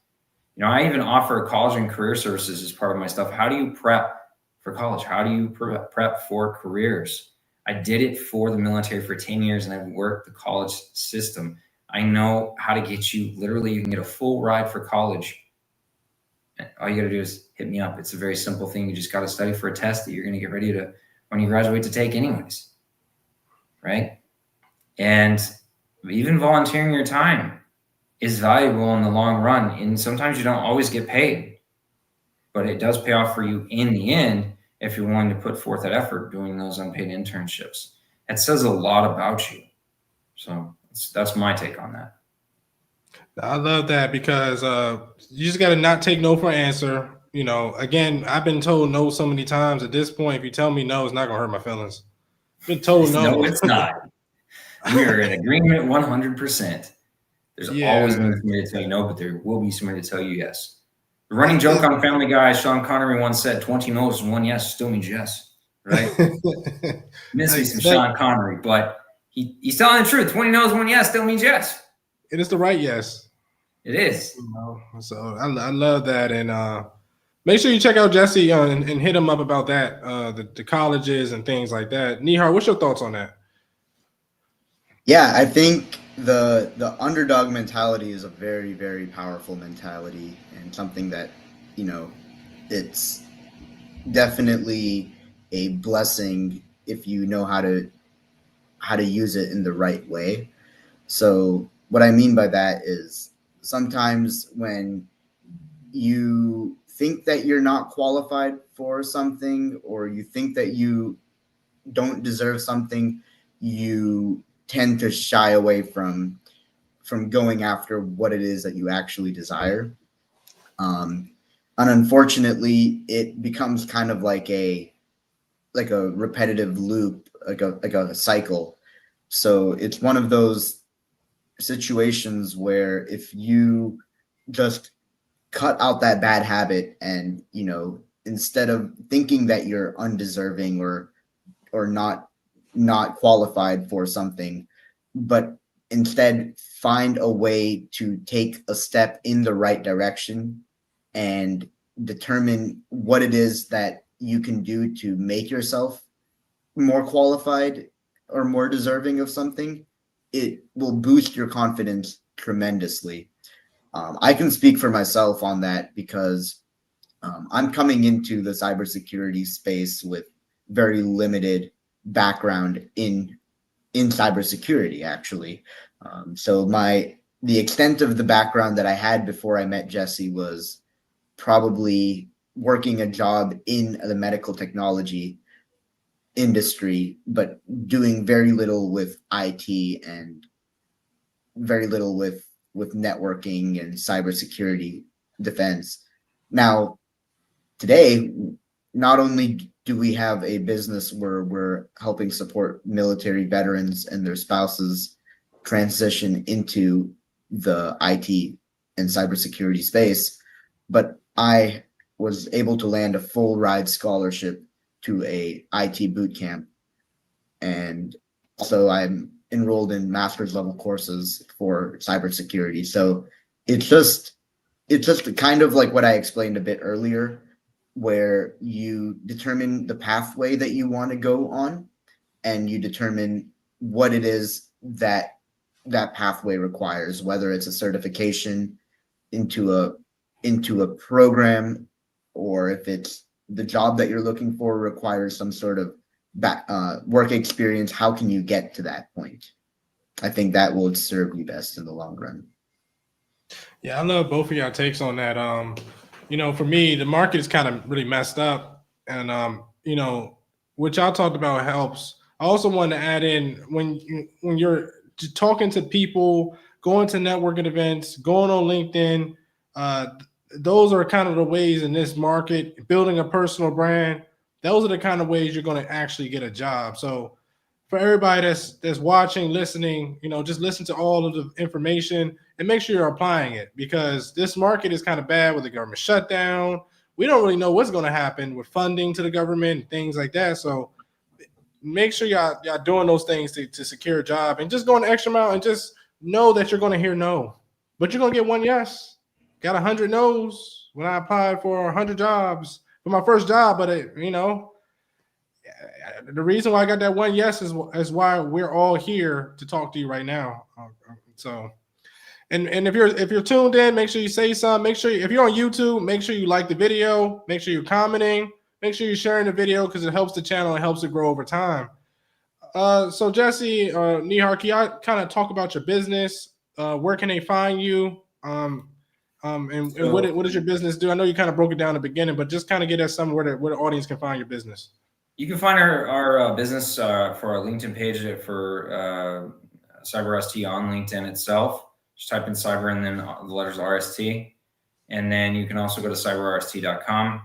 I even offer college and career services as part of my stuff. How do you prep for college? How do you prep for careers? I did it for the military for 10 years, and I've worked the college system. I know how to get you, literally, you can get a full ride for college. All you got to do is hit me up. It's a very simple thing. You just got to study for a test that you're going to get ready to, when you graduate, to take anyways, right? And even volunteering your time is valuable in the long run. And sometimes you don't always get paid, but it does pay off for you in the end if you're willing to put forth that effort doing those unpaid internships. It says a lot about you. So that's my take on that. I love that, because you just got to not take no for an answer. Again, I've been told no so many times. At this point, if you tell me no, it's not going to hurt my feelings. I've been told no. No, it's not. We are in agreement 100%. There's always going to be somebody to tell you no, but there will be somebody to tell you yes. The running joke on Family Guy, Sean Connery once said, 20 no's and 1 yes still means yes, right? Miss me some Sean Connery, but he's telling the truth. 20 no's, 1 yes still means yes. It is the right yes. It is. So I love that. And make sure you check out Jesse and hit him up about that, the colleges and things like that. Nihar, what's your thoughts on that? Yeah, I think the underdog mentality is a very, very powerful mentality, and something that, it's definitely a blessing if you know how to use it in the right way. So what I mean by that is sometimes when, you think that you're not qualified for something, or you think that you don't deserve something, you tend to shy away from going after what it is that you actually desire. And unfortunately, it becomes kind of like a repetitive loop, like a cycle. So it's one of those situations where if you just cut out that bad habit, and instead of thinking that you're undeserving or not qualified for something, but instead find a way to take a step in the right direction and determine what it is that you can do to make yourself more qualified or more deserving of something, it will boost your confidence tremendously. I can speak for myself on that because I'm coming into the cybersecurity space with very limited background in cybersecurity, actually. So the extent of the background that I had before I met Jesse was probably working a job in the medical technology industry, but doing very little with IT and very little with networking and cybersecurity defense. Now, today, not only do we have a business where we're helping support military veterans and their spouses transition into the IT and cybersecurity space, but I was able to land a full ride scholarship to a IT boot camp, and also I'm enrolled in master's level courses for cybersecurity. So it's just kind of like what I explained a bit earlier, where you determine the pathway that you want to go on, and you determine what it is that pathway requires, whether it's a certification into a program, or if it's the job that you're looking for requires some sort of work experience. How can you get to that point? I think that will serve you best in the long run. Yeah, I love both of y'all takes on that. For me, the market is kind of really messed up, and what y'all talked about helps. I also want to add in when you're talking to people, going to networking events, going on LinkedIn. Those are kind of the ways in this market, building a personal brand. Those are the kind of ways you're going to actually get a job. So for everybody that's watching, listening, just listen to all of the information and make sure you're applying it, because this market is kind of bad with the government shutdown. We don't really know what's going to happen with funding to the government and things like that. So make sure y'all doing those things to secure a job, and just going the extra mile, and just know that you're going to hear no, but you're going to get one yes. Got 100 no's when I applied for 100 jobs for my first job, but the reason why I got that one yes is why we're all here to talk to you right now. So, and if you're tuned in, make sure you say something. Make sure if you're on YouTube, make sure you like the video. Make sure you're commenting. Make sure you're sharing the video, because it helps the channel and helps it grow over time. So Jesse, Nihar, can you kind of talk about your business? Where can they find you? And what does your business do? I know you kind of broke it down in the beginning, but just kind of get us somewhere where the audience can find your business. You can find our business for our LinkedIn page for CyberRST on LinkedIn itself. Just type in cyber and then the letters RST. And then you can also go to cyberrst.com.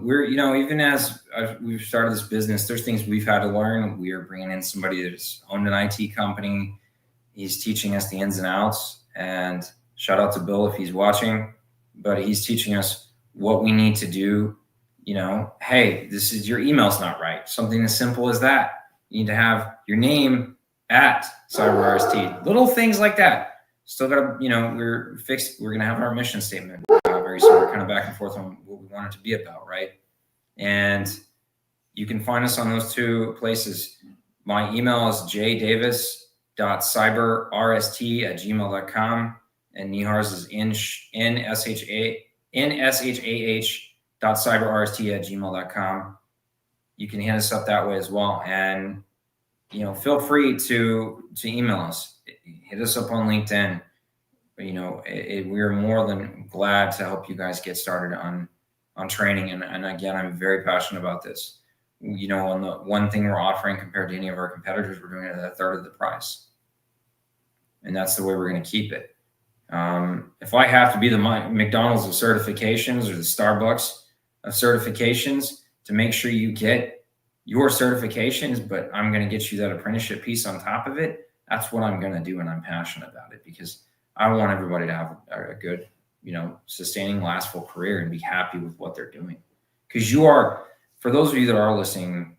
We're, even as we've started this business, there's things we've had to learn. We are bringing in somebody that's owned an IT company. He's teaching us the ins and outs. And shout out to Bill if he's watching. But he's teaching us what we need to do. Hey, this is your email's not right. Something as simple as that. You need to have your name at CyberRST. Little things like that. Still got to, we're fixed. We're going to have our mission statement very soon. We're kind of back and forth on what we want it to be about, right? And you can find us on those two places. My email is jdavis.cyberrst@gmail.com, and Nihar's is nshah.cyberrst@gmail.com. You can hit us up that way as well. And, feel free to email us. Hit us up on LinkedIn. We're more than glad to help you guys get started on training. And again, I'm very passionate about this. You know, on the one thing we're offering compared to any of our competitors, we're doing it at a third of the price. And that's the way we're going to keep it. If I have to be the McDonald's of certifications or the Starbucks of certifications to make sure you get your certifications, but I'm going to get you that apprenticeship piece on top of it, that's what I'm going to do. And I'm passionate about it because I want everybody to have a good, you know, sustaining, lastful career and be happy with what they're doing. Because you are, for those of you that are listening,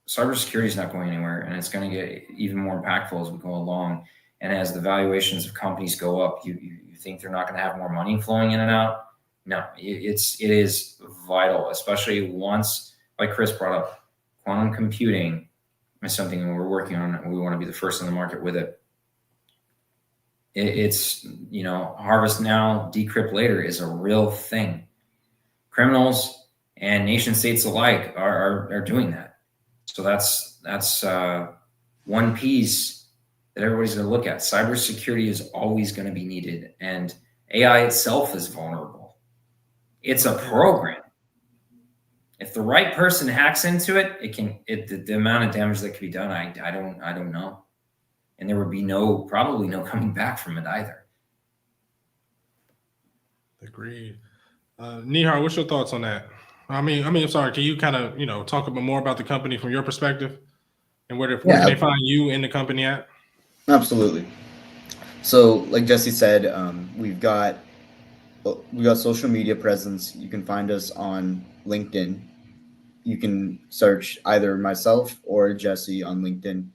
cybersecurity is not going anywhere, and it's going to get even more impactful as we go along. And as the valuations of companies go up, you think they're not going to have more money flowing in and out? No, it is vital, especially once, like Chris brought up, quantum computing is something we're working on, and we want to be the first in the market with it. It's, you know, harvest now, decrypt later is a real thing. Criminals and nation states alike are doing that. So that's one piece that everybody's going to look at. Cybersecurity is always going to be needed, and AI itself is vulnerable. It's a program. If the right person hacks into it, the amount of damage that can be done, I don't know, and there would be probably no coming back from it either. Agreed. Nihar, what's your thoughts on that? I'm sorry. Can you kind of, you know, talk a bit more about the company from your perspective, and where can they find you in the company at? Absolutely. So, like Jesse said, we've got social media presence. You can find us on LinkedIn. You can search either myself or Jesse on LinkedIn.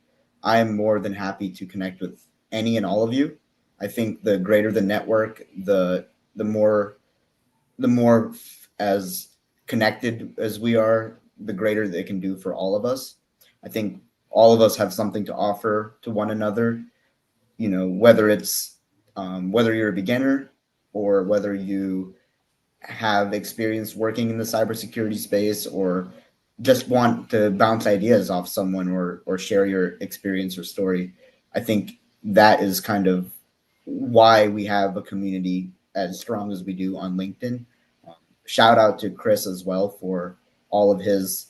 I am more than happy to connect with any and all of you. I think the greater the network, the more as connected as we are, the greater they can do for all of us. I think all of us have something to offer to one another, you know, whether it's whether you're a beginner or whether you have experience working in the cybersecurity space or just want to bounce ideas off someone or share your experience or story. I think that is kind of why we have a community as strong as we do on LinkedIn. Shout out to Chris as well for all of his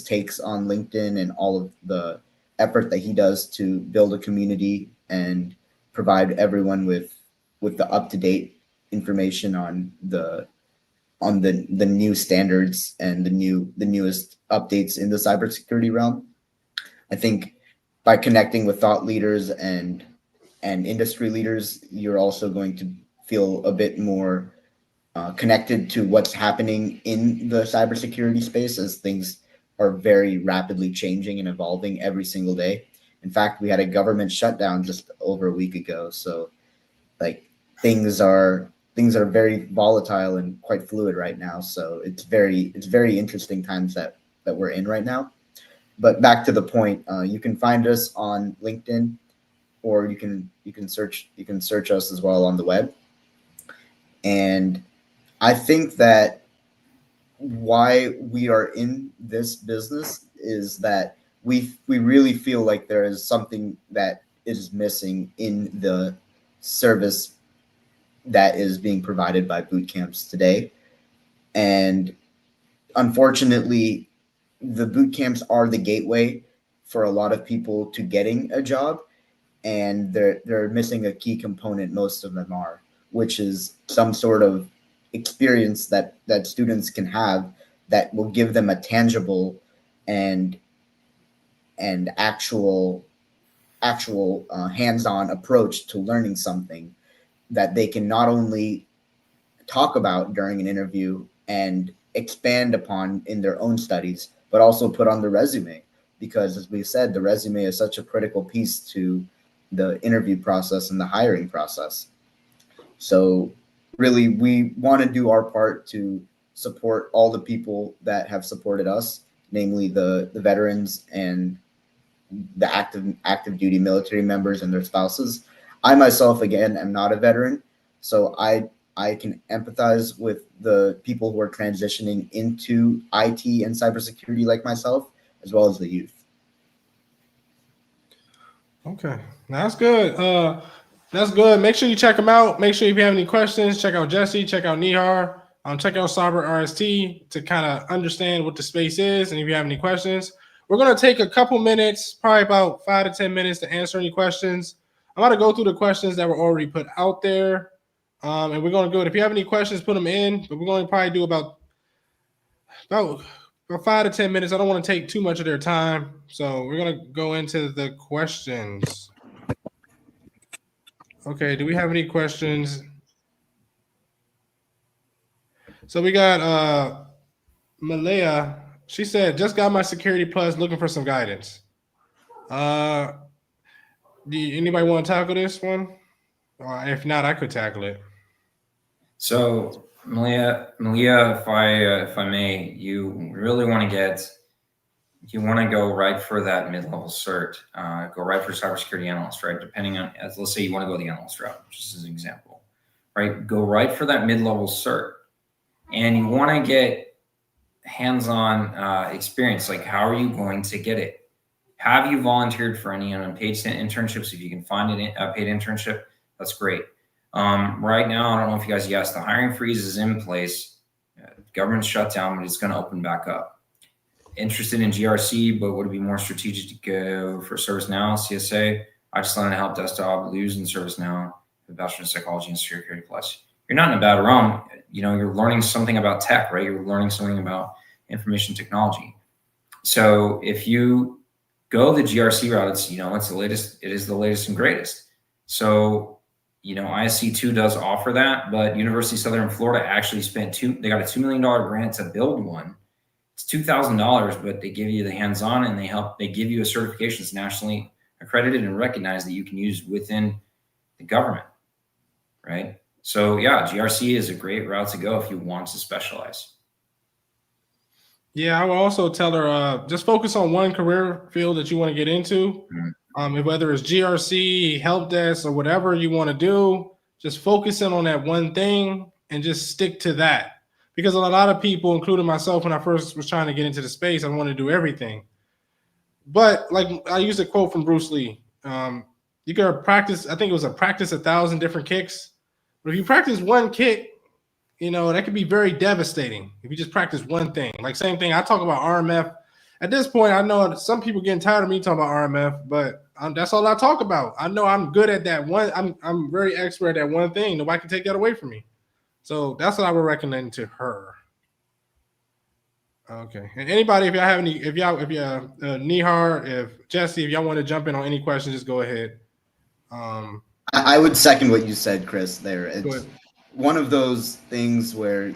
takes on LinkedIn and all of the effort that he does to build a community and provide everyone with the up-to-date information on the new standards and the newest updates in the cybersecurity realm. I think by connecting with thought leaders and industry leaders, you're also going to feel a bit more connected to what's happening in the cybersecurity space, as things are very rapidly changing and evolving every single day. In fact, we had a government shutdown just over a week ago. So like things are very volatile and quite fluid right now. So it's very interesting times that we're in right now. But back to the point, you can find us on LinkedIn, or you can search us as well on the web. And I think that why we are in this business is that we really feel like there is something that is missing in the service that is being provided by boot camps today. And unfortunately, the boot camps are the gateway for a lot of people to getting a job, and they're missing a key component. Most of them are, which is some sort of experience that students can have that will give them a tangible and actual hands-on approach to learning something that they can not only talk about during an interview and expand upon in their own studies, but also put on the resume. Because as we said, the resume is such a critical piece to the interview process and the hiring process. So really, we want to do our part to support all the people that have supported us, namely the veterans and the active duty military members and their spouses. I myself, again, am not a veteran, so I can empathize with the people who are transitioning into IT and cybersecurity like myself, as well as the youth. Okay, that's good. That's good. Make sure you check them out. Make sure if you have any questions, check out Jesse, check out Nihar, check out CyberRST to kind of understand what the space is. And if you have any questions, we're going to take a couple minutes, probably about 5 to 10 minutes to answer any questions. I'm going to go through the questions that were already put out there. And we're going to go, if you have any questions, put them in, but we're going to probably do about 5 to 10 minutes. I don't want to take too much of their time. So we're going to go into the questions. Okay, do we have any questions? So we got Malaya. She said, just got my Security Plus, looking for some guidance. Anybody want to tackle this one? Or if not, I could tackle it. So Malia, if I may, you really want to go right for that mid-level cert. Go right for cybersecurity analyst, right? Depending on, let's say you want to go the analyst route, just as an example, right? Go right for that mid-level cert, and you want to get hands-on experience. Like, how are you going to get it? Have you volunteered for any unpaid internships? If you can find a paid internship, that's great. Right now, I don't know if you guys, yes, the hiring freeze is in place. Government's shut down, but it's going to open back up. Interested in GRC, but would it be more strategic to go for ServiceNow, CSA? I just learned a help desk job using ServiceNow, the Bachelor of Psychology and Security Plus. You're not in a bad realm. You're learning something about tech, right? You're learning something about information technology. So if you go the GRC route, it's the latest. It is the latest and greatest. So ISC2 does offer that, but University of Southern Florida actually they got a $2 million grant to build one. It's $2,000, but they give you the hands-on, and they give you a certification that's nationally accredited and recognized that you can use within the government, right? So yeah, GRC is a great route to go if you want to specialize. Yeah, I will also tell her, just focus on one career field that you want to get into. Whether it's GRC, help desk, or whatever you want to do, just focus in on that one thing and just stick to that. Because a lot of people, including myself, when I first was trying to get into the space, I wanted to do everything. But like I used a quote from Bruce Lee. You gotta practice, I think it was practice 1,000 different kicks. But if you practice one kick, that could be very devastating if you just practice one thing. Like same thing, I talk about RMF. At this point, I know some people getting tired of me talking about RMF, but that's all I talk about. I know I'm good at that one. I'm very expert at that one thing. Nobody can take that away from me. So that's what I would recommend to her. Okay. And anybody, if Nihar, if Jesse, if y'all want to jump in on any questions, just go ahead. I would second what you said, Chris, there. It's one of those things where,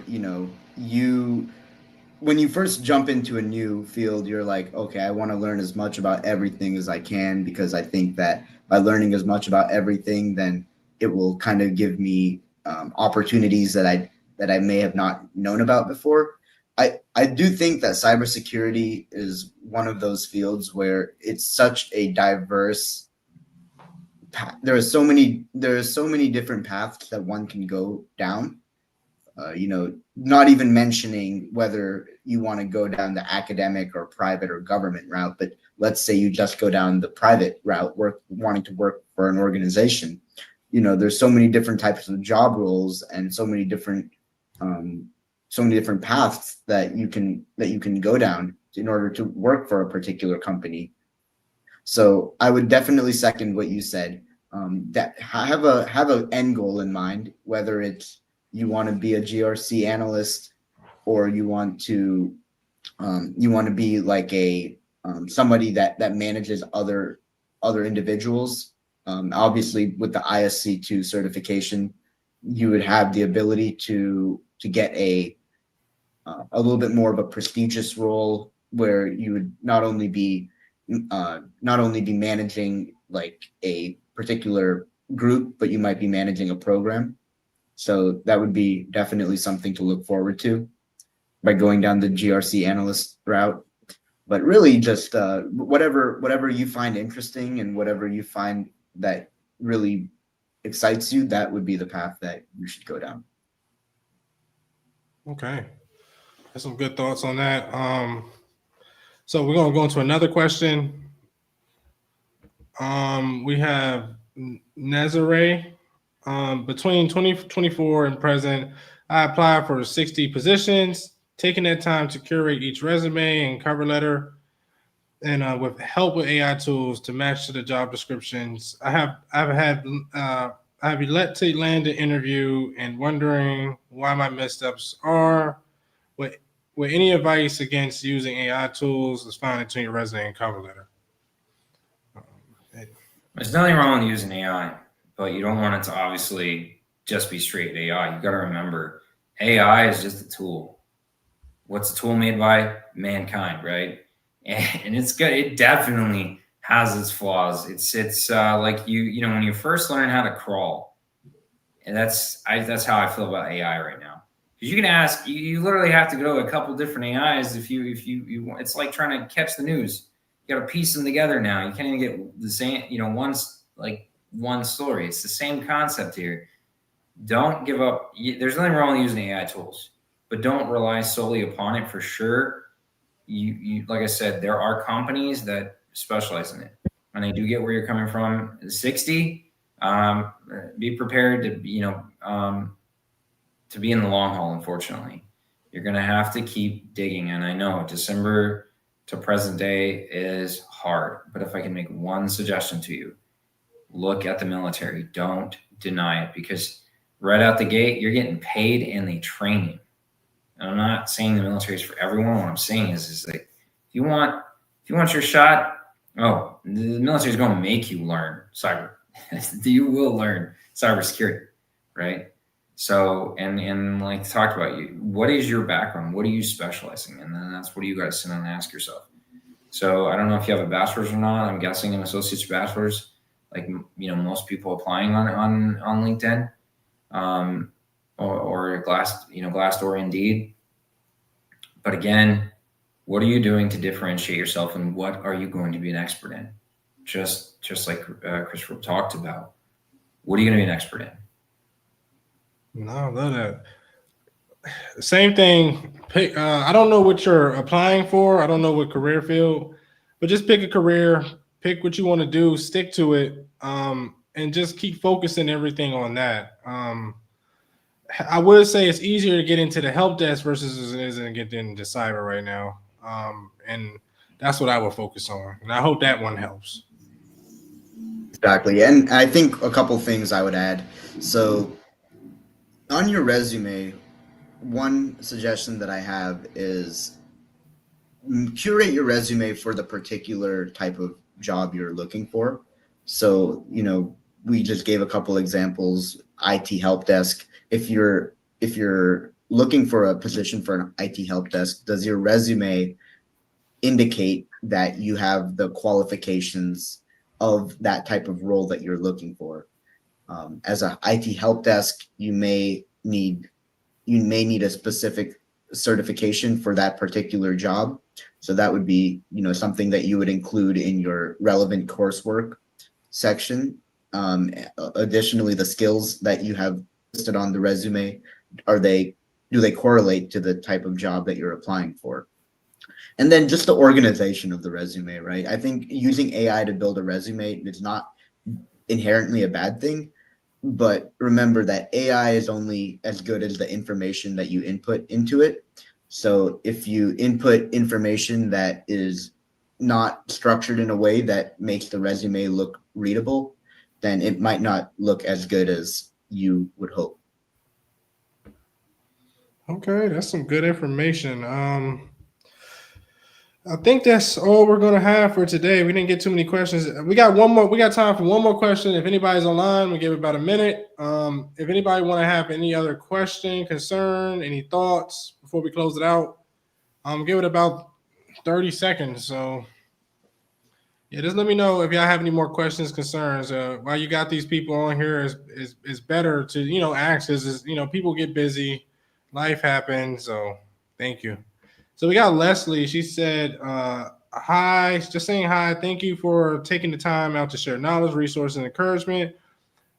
when you first jump into a new field, you're like, okay, I want to learn as much about everything as I can, because I think that by learning as much about everything, then it will kind of give me opportunities that I may have not known about before. I do think that cybersecurity is one of those fields where it's such a diverse. There are so many different paths that one can go down. Not even mentioning whether you want to go down the academic or private or government route, but let's say you just go down the private route, wanting to work for an organization. There's so many different types of job roles and so many different paths that you can go down in order to work for a particular company. So I would definitely second what you said. That have an end goal in mind, whether it's you want to be a GRC analyst or you want to be like somebody that manages other individuals. Obviously, with the ISC2 certification, you would have the ability to get a little bit more of a prestigious role where you would not only be managing like a particular group, but you might be managing a program. So that would be definitely something to look forward to by going down the GRC analyst route. But really, just whatever you find interesting and whatever you find that really excites you, that would be the path that you should go down. Okay, that's some good thoughts on that. So we're gonna go into another question. We have Nazare. Between 2024 and present, I applied for 60 positions, taking that time to curate each resume and cover letter, and with help with AI tools to match to the job descriptions. I've yet to land an interview and wondering why my missteps are. With with any advice against using AI tools is found between your resume and cover letter. There's nothing wrong with using AI, but you don't want it to obviously just be straight AI. You got to remember, AI is just a tool. What's a tool made by? Mankind, right? And it's good. It definitely has its flaws. It's like you know when you first learn how to crawl, and that's how I feel about AI right now. Because you can ask, you literally have to go to a couple different AIs if you it's like trying to catch the news. You got to piece them together now. You can't even get the same, one story. It's the same concept here. Don't give up. There's nothing wrong with using AI tools, but don't rely solely upon it for sure. You like I said, there are companies that specialize in it, and I do get where you're coming from. 60, be prepared to to be in the long haul. Unfortunately, you're going to have to keep digging, and I know December to present day is hard, but if I can make one suggestion to you, look at the military. Don't deny it, because right out the gate, you're getting paid and they train you. And I'm not saying the military is for everyone. What I'm saying is like, if you want your shot, the military is going to make you learn cyber. You will learn cybersecurity, right? So, and like talked about, you, what is your background? What are you specializing in? And then that's what you got to sit down and ask yourself. So I don't know if you have a bachelor's or not. I'm guessing an associate's bachelor's, like, most people applying on LinkedIn, or Glassdoor, Indeed. But again, what are you doing to differentiate yourself, and what are you going to be an expert in? Just like Christopher talked about, what are you going to be an expert in? No, I love that. Same thing. I don't know what you're applying for. I don't know what career field, but just pick a career, pick what you want to do, stick to it, and just keep focusing everything on that. I would say it's easier to get into the help desk versus it is to get into cyber right now, and that's what I will focus on. And I hope that one helps. Exactly. And I think a couple things I would add. So on your resume, one suggestion that I have is curate your resume for the particular type of job you're looking for. So, we just gave a couple examples, IT help desk. If you're looking for a position for an IT help desk, does your resume indicate that you have the qualifications of that type of role that you're looking for? As a IT help desk, you may need a specific certification for that particular job. So that would be, something that you would include in your relevant coursework section. Additionally, the skills that you have listed on the resume, do they correlate to the type of job that you're applying for? And then just the organization of the resume, right? I think using AI to build a resume is not inherently a bad thing, but remember that AI is only as good as the information that you input into it. So if you input information that is not structured in a way that makes the resume look readable, then it might not look as good as you would hope. Okay, that's some good information. I think that's all we're gonna have for today. We didn't get too many questions. We got one more. We got time for one more question. If anybody's online, we give it about a minute. If anybody want to have any other question, concern, any thoughts before we close it out, give it about 30 seconds. So yeah, just let me know if y'all have any more questions, concerns. While you got these people on here, is better to ask. Is people get busy, life happens. So thank you. So we got Leslie. She said, hi, just saying hi. Thank you for taking the time out to share knowledge, resources, and encouragement.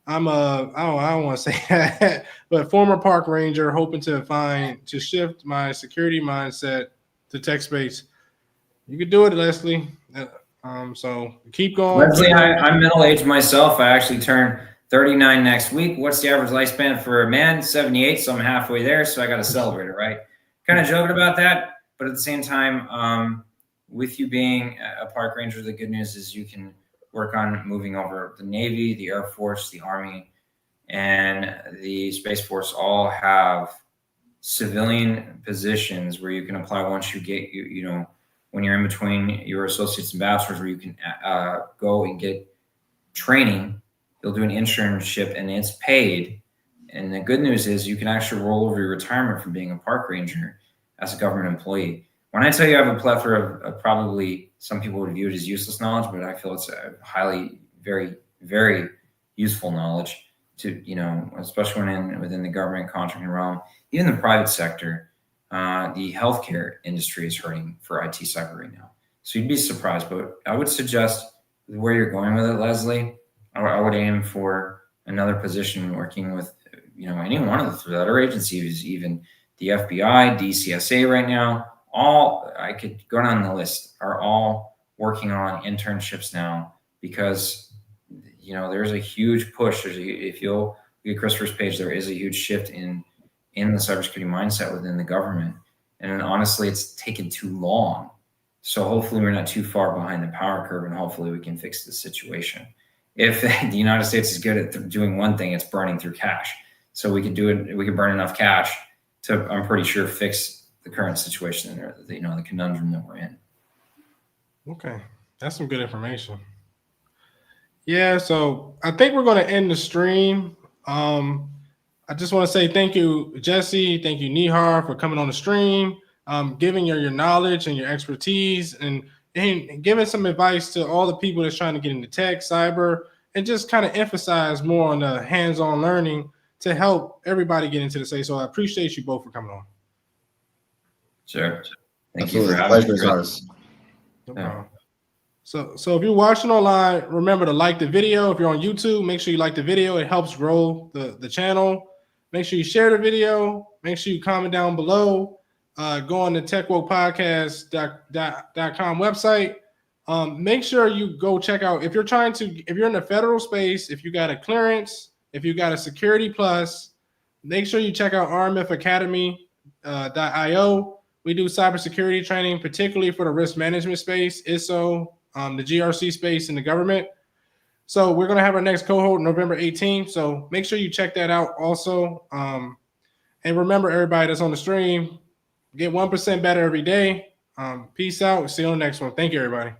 I don't want to say that, but former park ranger hoping to shift my security mindset to tech space. You could do it, Leslie. So keep going. Leslie, I'm middle-aged myself. I actually turn 39 next week. What's the average lifespan for a man? 78, so I'm halfway there, so I got to celebrate it, right? Kind of joking about that, but at the same time, with you being a park ranger, the good news is you can work on moving over. The Navy, the Air Force, the Army, and the Space Force all have civilian positions where you can apply once you get, when you're in between your associates and bachelors, where you can go and get training. You'll do an internship and it's paid. And the good news is you can actually roll over your retirement from being a park ranger as a government employee. When I tell you I have a plethora of probably some people would view it as useless knowledge, but I feel it's a highly, very, very useful knowledge to, especially when within the government contracting realm, even the private sector. The healthcare industry is hurting for IT cyber right now. So you'd be surprised, but I would suggest where you're going with it, Leslie, I would aim for another position working with, any one of the three other agencies, even the FBI, DCSA right now, all, I could go down the list, are all working on internships now because, there's a huge push. If you'll look at Christopher's page, there is a huge shift in the cybersecurity mindset within the government. And honestly, it's taken too long. So hopefully we're not too far behind the power curve, and hopefully we can fix the situation. If the United States is good at doing one thing, it's burning through cash. So we could do it. We could burn enough cash to, I'm pretty sure, fix the current situation, or the conundrum that we're in. Okay, that's some good information. Yeah, so I think we're going to end the stream. I just want to say thank you, Jesse. Thank you, Nihar, for coming on the stream, giving your knowledge and your expertise, and giving some advice to all the people that's trying to get into tech, cyber, and just kind of emphasize more on the hands-on learning to help everybody get into the space. So I appreciate you both for coming on. Sure. Thank Absolutely. you for having Pleasure me. is ours. No problem. So if you're watching online, remember to like the video. If you're on YouTube, make sure you like the video. It helps grow the channel. Make sure you share the video. Make sure you comment down below. Go on the techwokepodcast.com website. Make sure you go check out, if you're in the federal space, if you got a clearance, if you got a security plus, make sure you check out rmfacademy.io. We do cybersecurity training, particularly for the risk management space, ISO, the GRC space, and the government. So we're going to have our next cohort November 18th. So make sure you check that out also. And remember, everybody that's on the stream, get 1% better every day. Peace out. See you on the next one. Thank you, everybody.